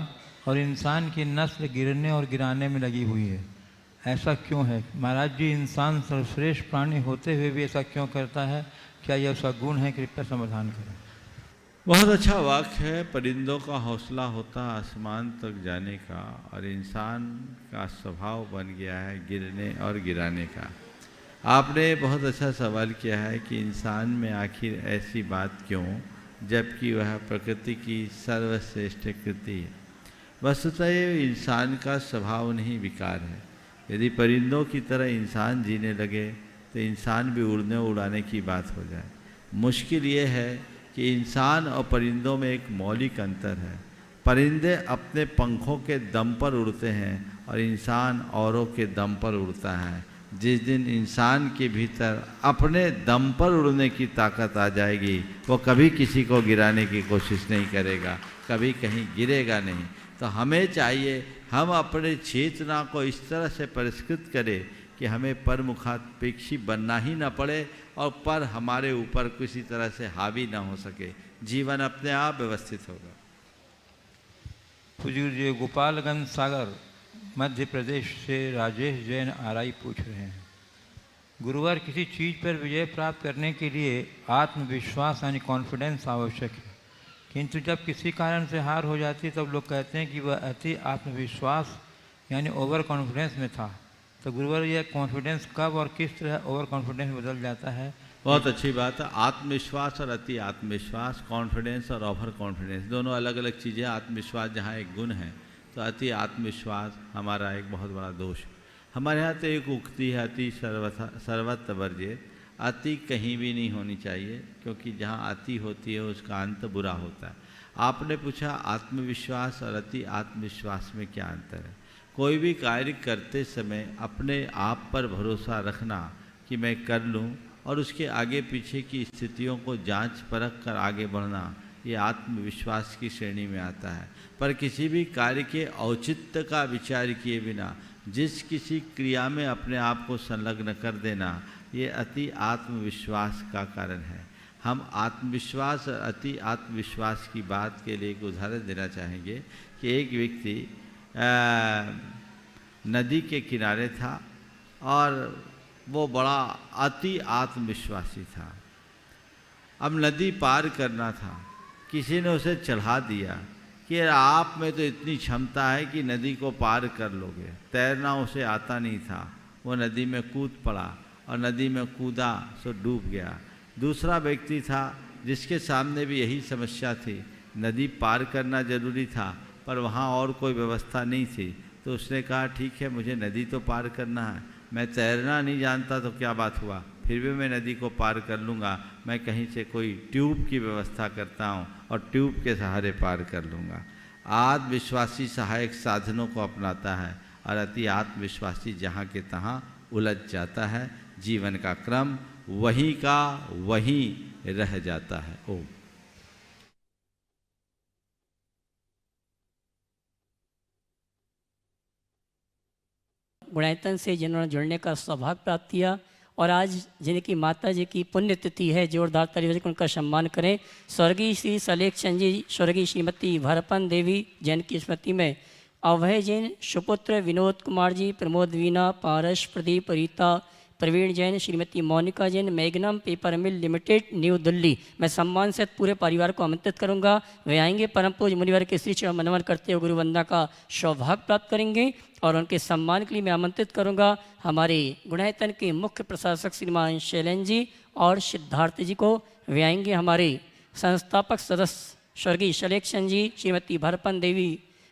और इंसान की नस्ल गिरने और गिराने में लगी हुई है। ऐसा क्यों है महाराज जी? इंसान सर्वश्रेष्ठ प्राणी होते हुए भी ऐसा क्यों करता है? क्या यह उसका गुण है? कृपया समाधान करें। बहुत अच्छा वाक्य है। परिंदों का हौसला होता है आसमान तक जाने का, और इंसान का स्वभाव बन गया है गिरने और गिराने का। आपने बहुत अच्छा सवाल किया है कि इंसान में आखिर ऐसी बात क्यों, जबकि वह प्रकृति की सर्वश्रेष्ठ कृति है। वस्तुतः ये इंसान का स्वभाव नहीं, विकार है। यदि परिंदों की तरह इंसान जीने लगे तो इंसान भी उड़ने उड़ाने की बात हो जाए। मुश्किल ये है कि इंसान और परिंदों में एक मौलिक अंतर है। परिंदे अपने पंखों के दम पर उड़ते हैं और इंसान औरों के दम पर उड़ता है। जिस दिन इंसान के भीतर अपने दम पर उड़ने की ताकत आ जाएगी, वो कभी किसी को गिराने की कोशिश नहीं करेगा, कभी कहीं गिरेगा नहीं। तो हमें चाहिए हम अपने चेतना को इस तरह से परिष्कृत करें कि हमें परमुखापेक्षी बनना ही न पड़े और पर हमारे ऊपर किसी तरह से हावी ना हो सके। जीवन अपने आप व्यवस्थित होगा। पूज्य जी, गोपालगंज सागर मध्य प्रदेश से राजेश जैन आरआई पूछ रहे हैं, गुरुवार, किसी चीज़ पर विजय प्राप्त करने के लिए आत्मविश्वास यानी कॉन्फिडेंस आवश्यक है, किंतु जब किसी कारण से हार हो जाती है तब लोग कहते हैं कि वह अति आत्मविश्वास यानी ओवर कॉन्फिडेंस में था। तो गुरुवार, यह कॉन्फिडेंस कब और किस तरह ओवर कॉन्फिडेंस बदल जाता है? बहुत अच्छी बात है। आत्मविश्वास और अति आत्मविश्वास, कॉन्फिडेंस और ओवर कॉन्फिडेंस दोनों अलग अलग चीज़ें। आत्मविश्वास जहाँ एक गुण है तो अति आत्मविश्वास हमारा एक बहुत बड़ा दोष है। हमारे यहाँ तो एक उक्ति है, अति सर्वत्र वर्जित। अति कहीं भी नहीं होनी चाहिए, क्योंकि जहाँ अति होती है उसका अंत बुरा होता है। आपने पूछा आत्मविश्वास और अति आत्मविश्वास में क्या अंतर है। कोई भी कार्य करते समय अपने आप पर भरोसा रखना कि मैं कर लूं, और उसके आगे पीछे की स्थितियों को जांच परख कर आगे बढ़ना, ये आत्मविश्वास की श्रेणी में आता है। पर किसी भी कार्य के औचित्य का विचार किए बिना जिस किसी क्रिया में अपने आप को संलग्न कर देना, ये अति आत्मविश्वास का कारण है। हम आत्मविश्वास और अति आत्मविश्वास की बात के लिए एक उदाहरण देना चाहेंगे कि एक व्यक्ति नदी के किनारे था और वो बड़ा अति आत्मविश्वासी था। अब नदी पार करना था, किसी ने उसे चढ़ा दिया कि आप में तो इतनी क्षमता है कि नदी को पार कर लोगे। तैरना उसे आता नहीं था, वो नदी में कूद पड़ा और नदी में कूदा सो डूब गया। दूसरा व्यक्ति था जिसके सामने भी यही समस्या थी, नदी पार करना जरूरी था पर वहाँ और कोई व्यवस्था नहीं थी, तो उसने कहा ठीक है मुझे नदी तो पार करना है, मैं तैरना नहीं जानता तो क्या बात हुआ, फिर भी मैं नदी को पार कर लूँगा, मैं कहीं से कोई ट्यूब की व्यवस्था करता हूँ और ट्यूब के सहारे पार कर लूँगा। आत्मविश्वासी सहायक साधनों को अपनाता है और अति आत्मविश्वासी जहाँ के तहाँ उलझ जाता है, जीवन का क्रम वहीं का वहीं रह जाता है। ओम। गुणायतन से जिन्होंने जुड़ने का सौभाग्य प्राप्त किया और आज जिनकी माता जी की पुण्यतिथि है, जोरदार ताली बजाकर उनका सम्मान करें। स्वर्गीय श्री सलेखचंद जी, स्वर्गीय श्रीमती भरपन देवी जैन की स्मृति में अभय जैन, सुपुत्र विनोद कुमार जी, प्रमोद वीना, पारस, Pradeep, Rita, Praveen Jain, Shrimati Monika Jain, magnum paper mill limited, new Delhi. मैं सम्मान से पूरे परिवार को आमंत्रित करूंगा। वे आएंगे, परम पूज्य मुनिवर के श्री चरण मनन करते हुए गुरु वंदना का सौभाग्य प्राप्त करेंगे और उनके सम्मान के लिए मैं आमंत्रित करूंगा हमारे गुणायतन के मुख्य प्रशासक श्रीमान शैलेन जी और सिद्धार्थ जी को। वे आएंगे हमारे संस्थापक सदस्य स्वर्गीय सलेखचंद जी, श्रीमती भरपन देवी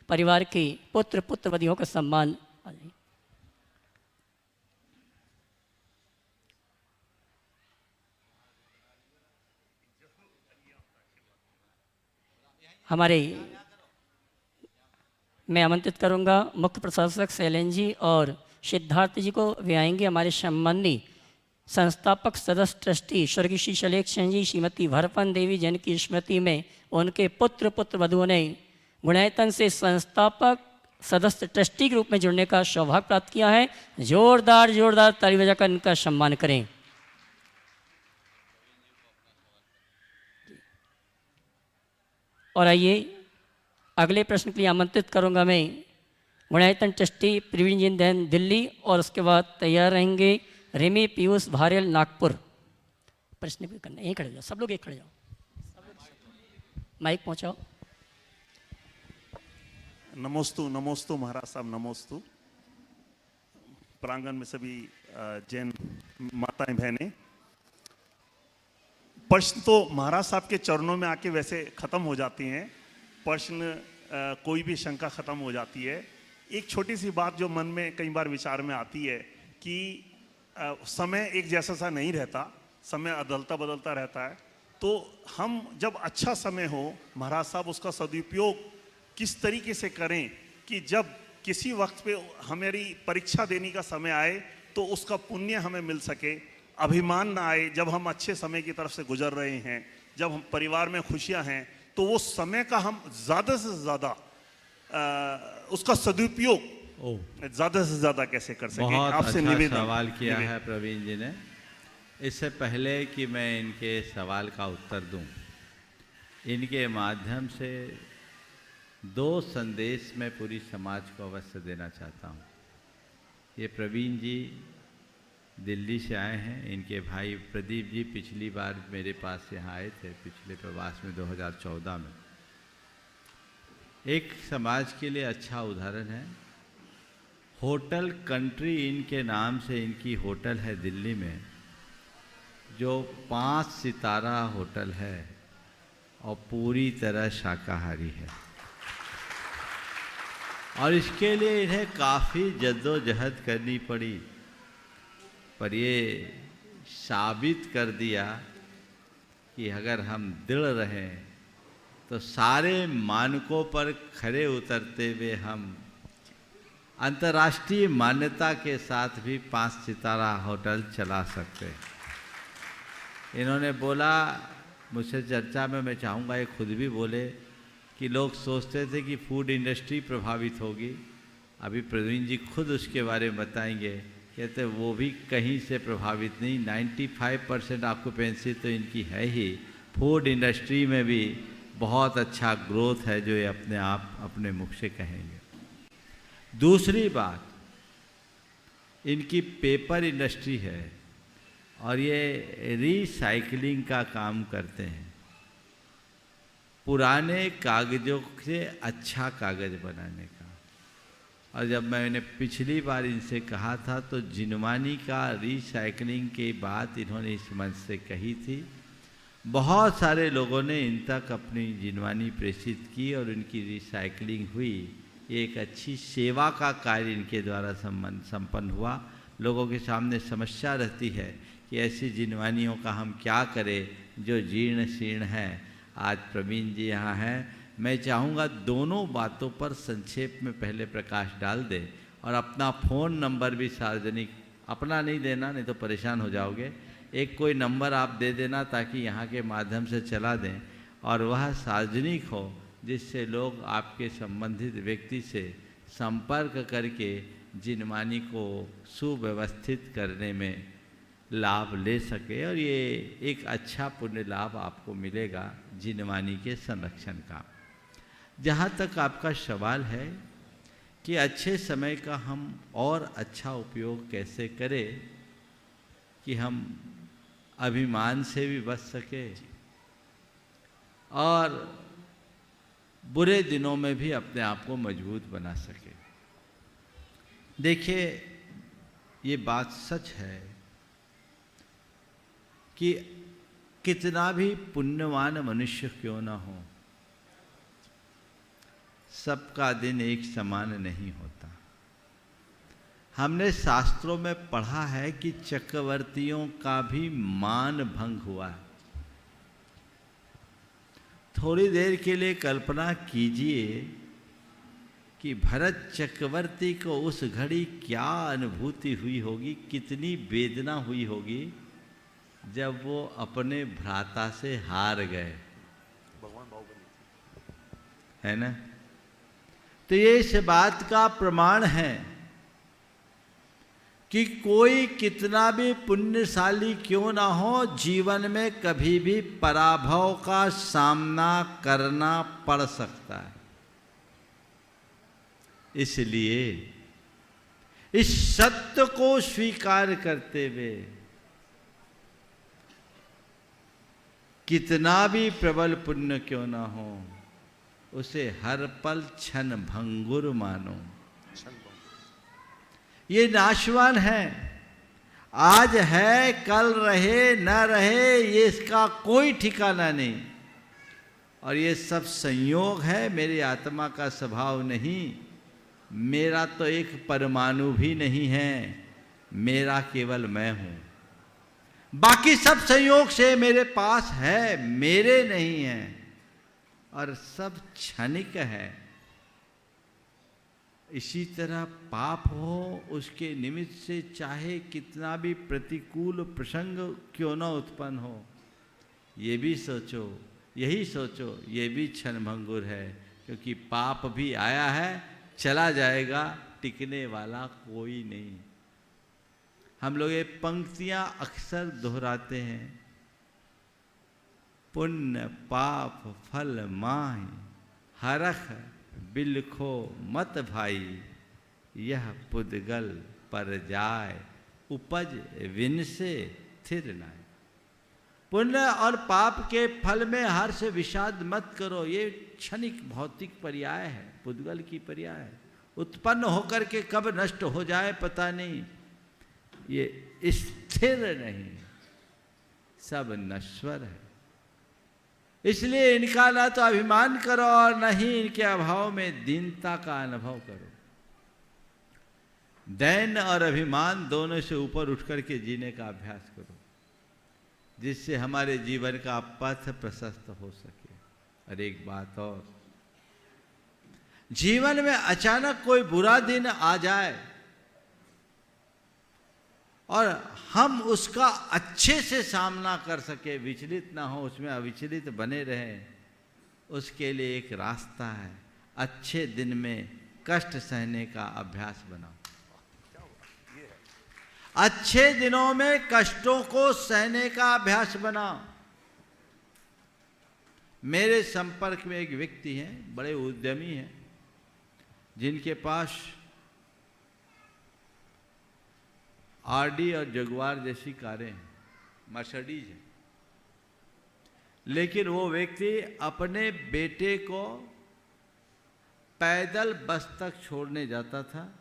परिवार के पुत्र पुत्रवधियों का सम्मान। हमारे मैं आमंत्रित करूंगा मुख्य प्रशासक शैलेन जी और सिद्धार्थ जी को। वे आएंगे हमारे सम्माननीय संस्थापक सदस्य ट्रस्टी स्वर्गीय श्री सलेखचंद जी, श्रीमती भरपन देवी जैन की स्मृति में उनके पुत्र पुत्रवधुओं ने गुणायतन से संस्थापक सदस्य ट्रस्टी के रूप में जुड़ने का सौभाग्य प्राप्त किया है। जोरदार ताली बजाकर इनका सम्मान करें। और आइए अगले प्रश्न के लिए आमंत्रित करूंगा मैं गुणायतन ट्रस्टी प्रवीण जी दैन दिल्ली और उसके बाद तैयार रहेंगे रेमी पीयूष भारेल नागपुर। प्रश्न भी करना, यहीं खड़े जाओ, सब लोग एक खड़े जाओ, माइक पहुंचाओ। नमोस्तु नमोस्तु महाराज साहब, नमोस्तु। प्रांगण में सभी जैन माताएं बहनें, प्रश्न तो महाराज साहब के चरणों में आके वैसे ख़त्म हो जाती हैं, प्रश्न कोई भी शंका ख़त्म हो जाती है। एक छोटी सी बात जो मन में कई बार विचार में आती है कि समय एक जैसा सा नहीं रहता, समय अदलता बदलता रहता है। तो हम जब अच्छा समय हो महाराज साहब उसका सदुपयोग किस तरीके से करें कि जब किसी वक्त पे हमारी परीक्षा देने का समय आए तो उसका पुण्य हमें मिल सके, अभिमान ना आए। जब हम अच्छे समय की तरफ से गुजर रहे हैं, जब हम परिवार में खुशियां हैं, तो वो समय का हम ज़्यादा से ज़्यादा उसका सदुपयोग ज़्यादा से ज़्यादा कैसे कर सकें। आपसे निवेदन। सवाल किया है प्रवीण जी ने। इससे पहले कि मैं इनके सवाल का उत्तर दूं, इनके माध्यम से दो संदेश मैं पूरी समाज को अवश्य देना चाहता हूं। ये प्रवीण जी दिल्ली से आए हैं, इनके भाई प्रदीप जी पिछली बार मेरे पास यहाँ आए थे, पिछले प्रवास में 2014 में। एक समाज के लिए अच्छा उदाहरण है। होटल कंट्री इन के नाम से इनकी होटल है दिल्ली में, जो 5 सितारा होटल है और पूरी तरह शाकाहारी है। और इसके लिए इन्हें काफ़ी जद्दोजहद करनी पड़ी, पर ये साबित कर दिया कि अगर हम दृढ़ रहें तो सारे मानकों पर खरे उतरते हुए हम अंतर्राष्ट्रीय मान्यता के साथ भी 5 सितारा होटल चला सकते हैं। इन्होंने बोला, मुझसे चर्चा में मैं चाहूँगा ये खुद भी बोले कि लोग सोचते थे कि फूड इंडस्ट्री प्रभावित होगी। अभी प्रवीण जी खुद उसके बारे में बताएंगे। कहते वो भी कहीं से प्रभावित नहीं, 95% ऑक्यूपेंसी तो इनकी है ही। फूड इंडस्ट्री में भी बहुत अच्छा ग्रोथ है, जो ये अपने आप अपने मुख से कहेंगे। दूसरी बात, इनकी पेपर इंडस्ट्री है और ये रीसाइक्लिंग का काम करते हैं। पुराने कागज़ों से अच्छा कागज़ बनाने का। और जब मैंने पिछली बार इनसे कहा था तो जिनवानी का रीसाइक्लिंग की बात इन्होंने इस मंच से कही थी। बहुत सारे लोगों ने इन तक अपनी जिनवानी प्रेषित की और इनकी रिसाइकलिंग हुई। एक अच्छी सेवा का कार्य इनके द्वारा संपन्न हुआ। लोगों के सामने समस्या रहती है कि ऐसी जिनवानियों का हम क्या करें जो जीर्ण शीर्ण है। आज प्रवीण जी यहाँ हैं। मैं चाहूँगा दोनों बातों पर संक्षेप में पहले प्रकाश डाल दें और अपना फ़ोन नंबर भी सार्वजनिक, अपना नहीं देना, नहीं तो परेशान हो जाओगे। एक कोई नंबर आप दे देना ताकि यहाँ के माध्यम से चला दें और वह सार्वजनिक हो, जिससे लोग आपके संबंधित व्यक्ति से संपर्क करके जिनवानी को सुव्यवस्थित करने में लाभ ले सके और ये एक अच्छा पुण्य लाभ आपको मिलेगा जिनवानी के संरक्षण का। जहाँ तक आपका सवाल है कि अच्छे समय का हम और अच्छा उपयोग कैसे करें कि हम अभिमान से भी बच सके और बुरे दिनों में भी अपने आप को मजबूत बना सके। देखिए, ये बात सच है कि कितना भी पुण्यवान मनुष्य क्यों ना हो, सबका दिन एक समान नहीं होता। हमने शास्त्रों में पढ़ा है कि चक्रवर्तियों का भी मान भंग हुआ है। थोड़ी देर के लिए कल्पना कीजिए कि भरत चक्रवर्ती को उस घड़ी क्या अनुभूति हुई होगी, कितनी वेदना हुई होगी जब वो अपने भ्राता से हार गए, है ना। तो ये इस बात का प्रमाण है कि कोई कितना भी पुण्यशाली क्यों ना हो, जीवन में कभी भी पराभव का सामना करना पड़ सकता है। इसलिए इस सत्य को स्वीकार करते हुए कितना भी प्रबल पुण्य क्यों ना हो, उसे हर पल क्षण भंगुर मानो। ये नाशवान है, आज है कल रहे न रहे, ये इसका कोई ठिकाना नहीं। और ये सब संयोग है, मेरी आत्मा का स्वभाव नहीं। मेरा तो एक परमाणु भी नहीं है, मेरा केवल मैं हूं। बाकी सब संयोग से मेरे पास है, मेरे नहीं है, और सब क्षणिक है। इसी तरह पाप हो, उसके निमित्त से चाहे कितना भी प्रतिकूल प्रसंग क्यों न उत्पन्न हो, ये भी सोचो, यही सोचो, ये भी क्षणभंगुर है, क्योंकि पाप भी आया है, चला जाएगा, टिकने वाला कोई नहीं। हम लोग ये पंक्तियां अक्सर दोहराते हैं, पुण्य पाप फल माहि, हरख बिलखो मत भाई, यह पुद्गल पर जाय, उपज विन से थिर नाय। पुण्य और पाप के फल में हर्ष विषाद मत करो, ये क्षणिक भौतिक पर्याय है, पुद्गल की पर्याय है। उत्पन्न होकर के कब नष्ट हो जाए पता नहीं, ये स्थिर नहीं, सब नश्वर है। इसलिए इनका ना तो अभिमान करो और न ही इनके अभाव में दीनता का अनुभव करो। दैन और अभिमान दोनों से ऊपर उठ करके जीने का अभ्यास करो, जिससे हमारे जीवन का पथ प्रशस्त हो सके। और एक बात और, जीवन में अचानक कोई बुरा दिन आ जाए और हम उसका अच्छे से सामना कर सके, विचलित ना हो, उसमें अविचलित बने रहें, उसके लिए एक रास्ता है। अच्छे दिन में कष्ट सहने का अभ्यास बनाओ। अच्छे दिनों में कष्टों को सहने का अभ्यास बनाओ। मेरे संपर्क में एक व्यक्ति हैं, बड़े उद्यमी हैं, जिनके पास आरडी और जगुआर जैसी कारें हैं, मर्सिडीज है, लेकिन वो व्यक्ति अपने बेटे को पैदल बस तक छोड़ने जाता था,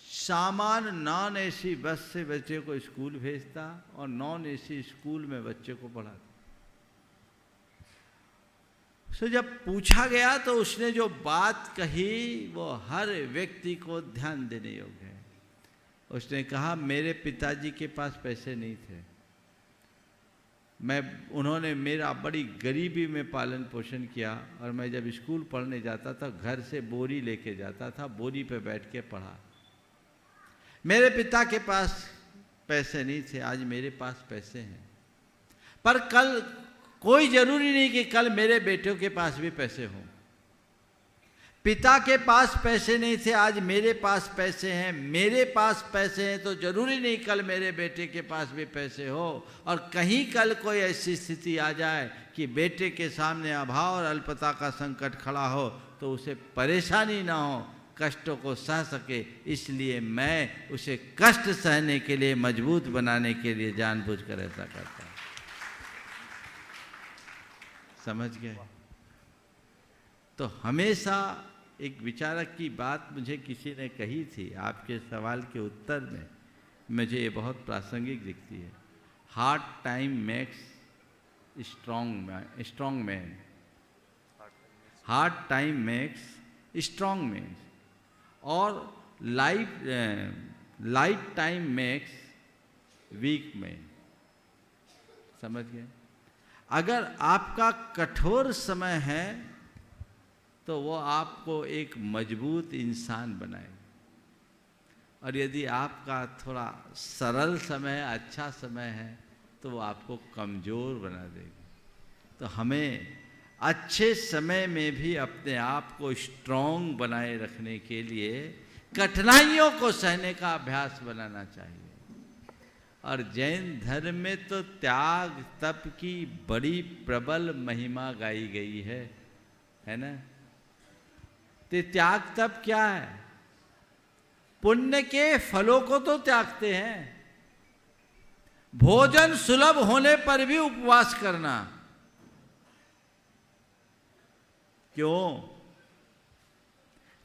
सामान नॉन एसी बस से बच्चे को स्कूल भेजता और नॉन एसी स्कूल में बच्चे को पढ़ाता। तो जब पूछा गया तो उसने जो बात कही वो हर व्यक्ति को ध्यान देने योग्य है। उसने कहा, मेरे पिताजी के पास पैसे नहीं थे, उन्होंने मेरा बड़ी गरीबी में पालन पोषण किया और मैं जब स्कूल पढ़ने जाता था घर से बोरी लेके जाता था, बोरी पे बैठ के पढ़ा। मेरे पिता के पास पैसे नहीं थे, आज मेरे पास पैसे हैं, पर कल कोई जरूरी नहीं कि कल मेरे बेटों के पास भी पैसे हों। पिता के पास पैसे नहीं थे, आज मेरे पास पैसे हैं, मेरे पास पैसे हैं तो जरूरी नहीं कल मेरे बेटे के पास भी पैसे हो। और कहीं कल कोई ऐसी स्थिति आ जाए कि बेटे के सामने अभाव और अल्पता का संकट खड़ा हो तो उसे परेशानी ना हो, कष्टों को सह सके। इसलिए मैं उसे कष्ट सहने के लिए, मजबूत बनाने के लिए जानबूझकर ऐसा करता हूँ। समझ गए? तो हमेशा एक विचारक की बात मुझे किसी ने कही थी, आपके सवाल के उत्तर में मुझे ये बहुत प्रासंगिक दिखती है। Hard time makes strong man. Hard time makes strong man और light time makes weak man. समझ गए? अगर आपका कठोर समय है तो वो आपको एक मजबूत इंसान बनाए, और यदि आपका थोड़ा सरल समय, अच्छा समय है तो वो आपको कमज़ोर बना देगी। तो हमें अच्छे समय में भी अपने आप को स्ट्रॉन्ग बनाए रखने के लिए कठिनाइयों को सहने का अभ्यास बनाना चाहिए। और जैन धर्म में तो त्याग तप की बड़ी प्रबल महिमा गाई गई है ना? तो त्याग तप क्या है? पुण्य के फलों को तो त्यागते हैं, भोजन सुलभ होने पर भी उपवास करना। क्यों?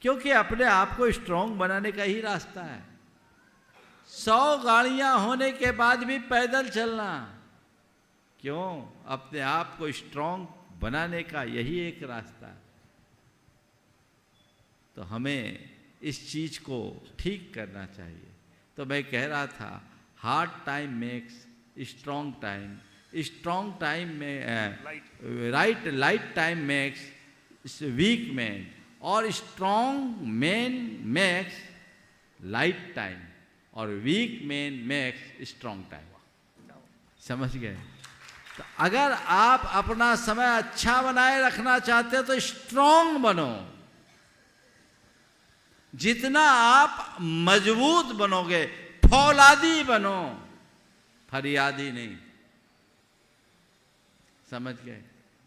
क्योंकि अपने आप को स्ट्रांग बनाने का ही रास्ता है। 100 गाड़ियां होने के बाद भी पैदल चलना। क्यों? अपने आप को स्ट्रांग बनाने का यही एक रास्ता है। तो हमें इस चीज को ठीक करना चाहिए। तो मैं कह रहा था, hard time makes strong time, strong time में light time makes weak man, और strong man makes light time, और weak man makes strong time. समझ गए? तो अगर आप अपना समय अच्छा बनाए रखना चाहते हो तो स्ट्रांग बनो। जितना आप मजबूत बनोगे, फौलादी बनो, फरियादी नहीं। समझ गए?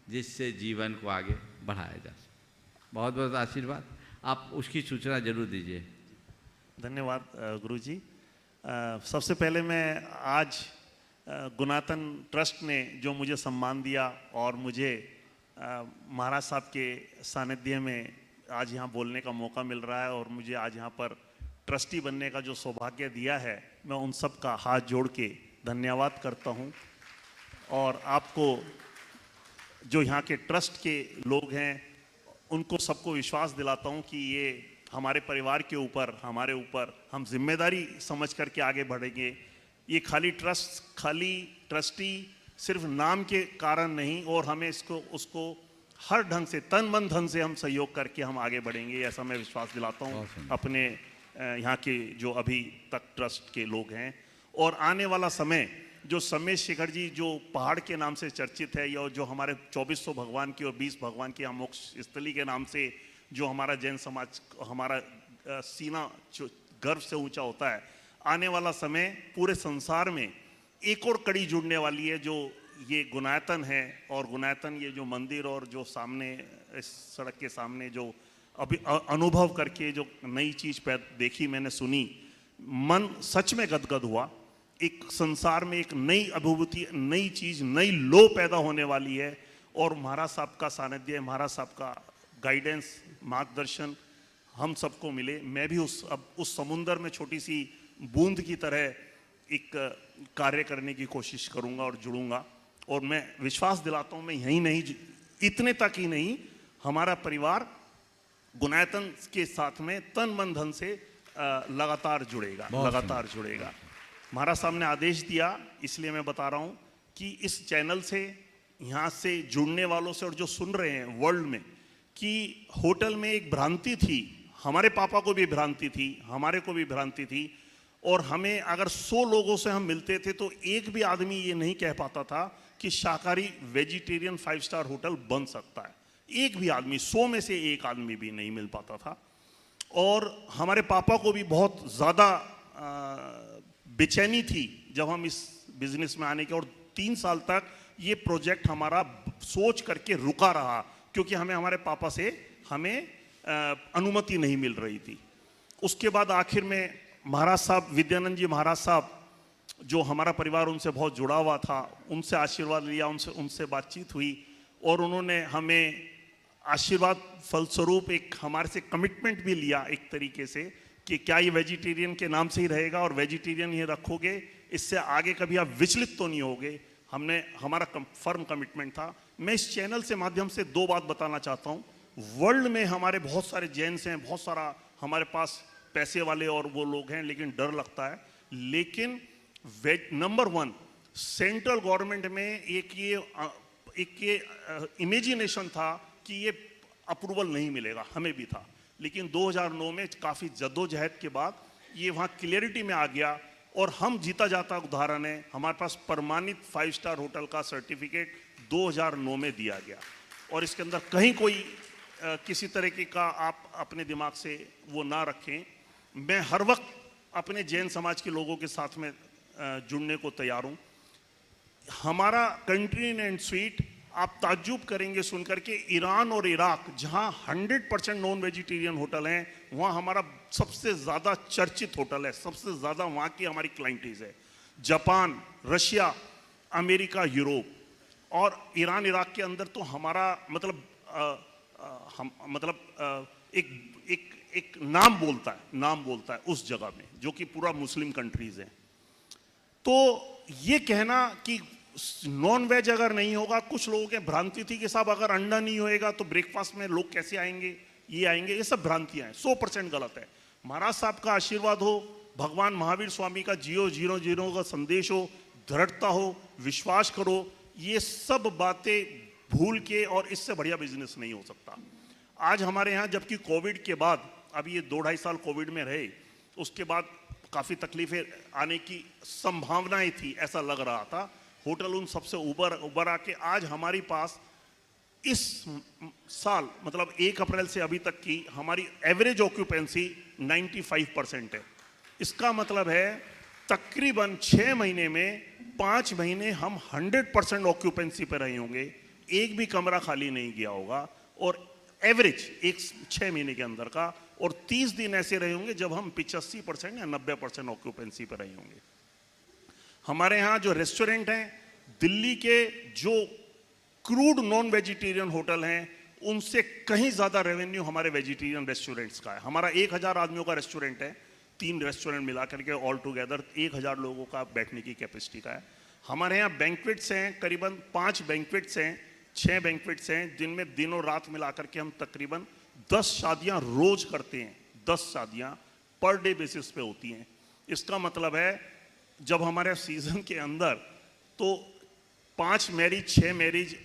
जिससे जीवन को आगे बढ़ाया जा सके। बहुत बहुत आशीर्वाद। आप उसकी सूचना जरूर दीजिए। धन्यवाद गुरुजी। सबसे पहले मैं आज गुणातन ट्रस्ट ने जो मुझे सम्मान दिया और मुझे महाराज साहब के सानिध्य में आज यहाँ बोलने का मौका मिल रहा है और मुझे आज यहाँ पर ट्रस्टी बनने का जो सौभाग्य दिया है, मैं उन सब का हाथ जोड़ के धन्यवाद करता हूँ। और आपको जो यहाँ के ट्रस्ट के लोग हैं उनको सबको विश्वास दिलाता हूँ कि ये हमारे परिवार के ऊपर, हमारे ऊपर हम जिम्मेदारी समझ करके आगे बढ़ेंगे। ये खाली ट्रस्टी सिर्फ नाम के कारण नहीं, और हमें उसको हर ढंग से तन मन धन से हम सहयोग करके हम आगे बढ़ेंगे, ऐसा मैं विश्वास दिलाता हूँ अपने यहाँ के जो अभी तक ट्रस्ट के लोग हैं। और आने वाला समय जो समेत शिखर जी जो पहाड़ के नाम से चर्चित है, या जो हमारे 2400 भगवान की और 20 भगवान की मोक्ष स्थली के नाम से जो हमारा जैन समाज, हमारा सीना गर्व से ऊंचा होता है, आने वाला समय पूरे संसार में एक और कड़ी जुड़ने वाली है, जो ये गुनायतन है। और गुनायतन ये जो मंदिर और जो सामने इस सड़क के सामने जो अभी अनुभव करके जो नई चीज़ देखी, मैंने सुनी, मन सच में गदगद हुआ। एक संसार में एक नई अनुभूति, नई चीज़, नई लो पैदा होने वाली है। और महाराज साहब का सानिध्य, महाराज साहब का गाइडेंस, मार्गदर्शन हम सबको मिले। मैं भी उस समुंदर में छोटी सी बूंद की तरह एक कार्य करने की कोशिश करूंगा और जुड़ूंगा। और मैं विश्वास दिलाता हूं, मैं यही नहीं, इतने तक ही नहीं, हमारा परिवार गुनायतन के साथ में तन मन धन से लगातार जुड़ेगा, लगातार जुड़ेगा। महाराज साहब ने आदेश दिया, इसलिए मैं बता रहा हूं कि इस चैनल से, यहाँ से जुड़ने वालों से और जो सुन रहे हैं वर्ल्ड में, कि होटल में एक भ्रांति थी, हमारे पापा को भी भ्रांति थी, हमारे को भी भ्रांति थी। और हमें अगर 100 लोगों से हम मिलते थे तो एक भी आदमी ये नहीं कह पाता था कि शाकाहारी वेजिटेरियन 5 स्टार होटल बन सकता है। एक भी आदमी, 100 में से एक आदमी भी नहीं मिल पाता था। और हमारे पापा को भी बहुत ज़्यादा बेचैनी थी जब हम इस बिजनेस में आने के, और 3 साल तक ये प्रोजेक्ट हमारा सोच करके रुका रहा, क्योंकि हमें हमारे पापा से अनुमति नहीं मिल रही थी। उसके बाद आखिर में महाराज साहब, विद्यानंद जी महाराज साहब, जो हमारा परिवार उनसे बहुत जुड़ा हुआ था, उनसे आशीर्वाद लिया, उनसे बातचीत हुई, और उन्होंने हमें आशीर्वाद फलस्वरूप एक हमारे से कमिटमेंट भी लिया एक तरीके से, कि क्या ये वेजिटेरियन के नाम से ही रहेगा और वेजिटेरियन ही रखोगे, इससे आगे कभी आप विचलित तो नहीं होगे। हमारा फर्म कमिटमेंट था। मैं इस चैनल से माध्यम से 2 बात बताना चाहता हूँ। वर्ल्ड में हमारे बहुत सारे जैन्स हैं, बहुत सारा हमारे पास पैसे वाले और वो लोग हैं, लेकिन डर लगता है। लेकिन नंबर 1 सेंट्रल गवर्नमेंट में एक ये इमेजिनेशन था कि ये अप्रूवल नहीं मिलेगा, हमें भी था। लेकिन 2009 में काफ़ी जद्दोजहद के बाद ये वहाँ क्लियरिटी में आ गया, और हम जीता जाता उदाहरण है, हमारे पास प्रमाणित 5 स्टार होटल का सर्टिफिकेट 2009 में दिया गया। और इसके अंदर कहीं कोई किसी तरीके का आप अपने दिमाग से वो ना रखें। मैं हर वक्त अपने जैन समाज के लोगों के साथ में जुड़ने को तैयार हूँ। हमारा कंट्री एंड स्वीट, आप ताज्जुब करेंगे सुनकर के, ईरान और इराक जहाँ 100% नॉन वेजिटेरियन होटल हैं, वहाँ हमारा सबसे ज़्यादा चर्चित होटल है, सबसे ज़्यादा वहाँ की हमारी क्लाइंटेज है। जापान, रशिया, अमेरिका, यूरोप और ईरान इराक के अंदर तो हमारा एक नाम बोलता है उस जगह में, जो कि पूरा मुस्लिम कंट्रीज है। तो ये कहना कि नॉन वेज अगर नहीं होगा, कुछ लोगों के भ्रांति थी कि साहब अगर अंडा नहीं होएगा तो ब्रेकफास्ट में लोग कैसे आएंगे, ये आएंगे, ये सब भ्रांतियां हैं, 100% गलत है। महाराज साहब का आशीर्वाद हो, भगवान महावीर स्वामी का जियो 0-0 का संदेश हो, दृढ़ता हो, विश्वास करो, ये सब बातें भूल के, और इससे बढ़िया बिजनेस नहीं हो सकता। आज हमारे यहाँ, जबकि कोविड के बाद, अभी ये 2-2.5 साल कोविड में रहे, उसके बाद काफ़ी तकलीफें आने की संभावनाएं थी, ऐसा लग रहा था। होटल उन सबसे उबर आके आज हमारे पास इस साल 1 अप्रैल से अभी तक की हमारी एवरेज ऑक्यूपेंसी 95% है। इसका मतलब है तकरीबन 6 महीने में 5 महीने हम 100% ऑक्यूपेंसी पर रहे होंगे, एक भी कमरा खाली नहीं गया होगा, और एवरेज 6 महीने के अंदर का, और 30 दिन ऐसे रहे होंगे जब हम 85% या 90% ऑक्यूपेंसी पर रहे होंगे। हमारे यहाँ जो रेस्टोरेंट हैं, दिल्ली के जो क्रूड नॉन वेजिटेरियन होटल हैं, उनसे कहीं ज़्यादा रेवेन्यू हमारे वेजिटेरियन रेस्टोरेंट्स का है। हमारा 1000 आदमियों का रेस्टोरेंट है, 3 रेस्टोरेंट मिला करके ऑल टुगेदर 1000 लोगों का बैठने की कैपेसिटी का है। हमारे यहाँ बैंक्वेट्स हैं, करीबन 5 बैंक्वेट्स हैं, 6 बैंक्वेट्स हैं, जिनमें दिनों रात मिला करके हम तकरीबन 10 शादियाँ रोज करते हैं। 10 शादियाँ पर डे बेसिस पे होती हैं। इसका मतलब है जब हमारे सीजन के अंदर तो 5 मैरिज 6 मैरिज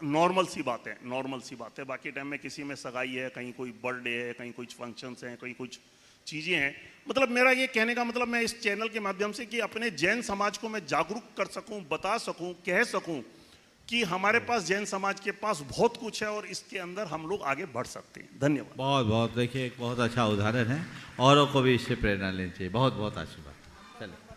नॉर्मल सी बात है, नॉर्मल सी बात है। बाकी टाइम में किसी में सगाई है, कहीं कोई बर्थडे है, कहीं कुछ फंक्शंस हैं, कहीं कुछ चीज़ें हैं। मतलब मेरा ये कहने का मतलब मैं इस चैनल के माध्यम से कि अपने जैन समाज को मैं जागरूक कर सकूं, बता सकूं, कह सकूं कि हमारे पास जैन समाज के पास बहुत कुछ है और इसके अंदर हम लोग आगे बढ़ सकते हैं। धन्यवाद। बहुत बहुत देखिए, एक बहुत अच्छा उदाहरण है, औरों को भी इससे प्रेरणा लेनी चाहिए। बहुत बहुत आशीर्वाद। चलो।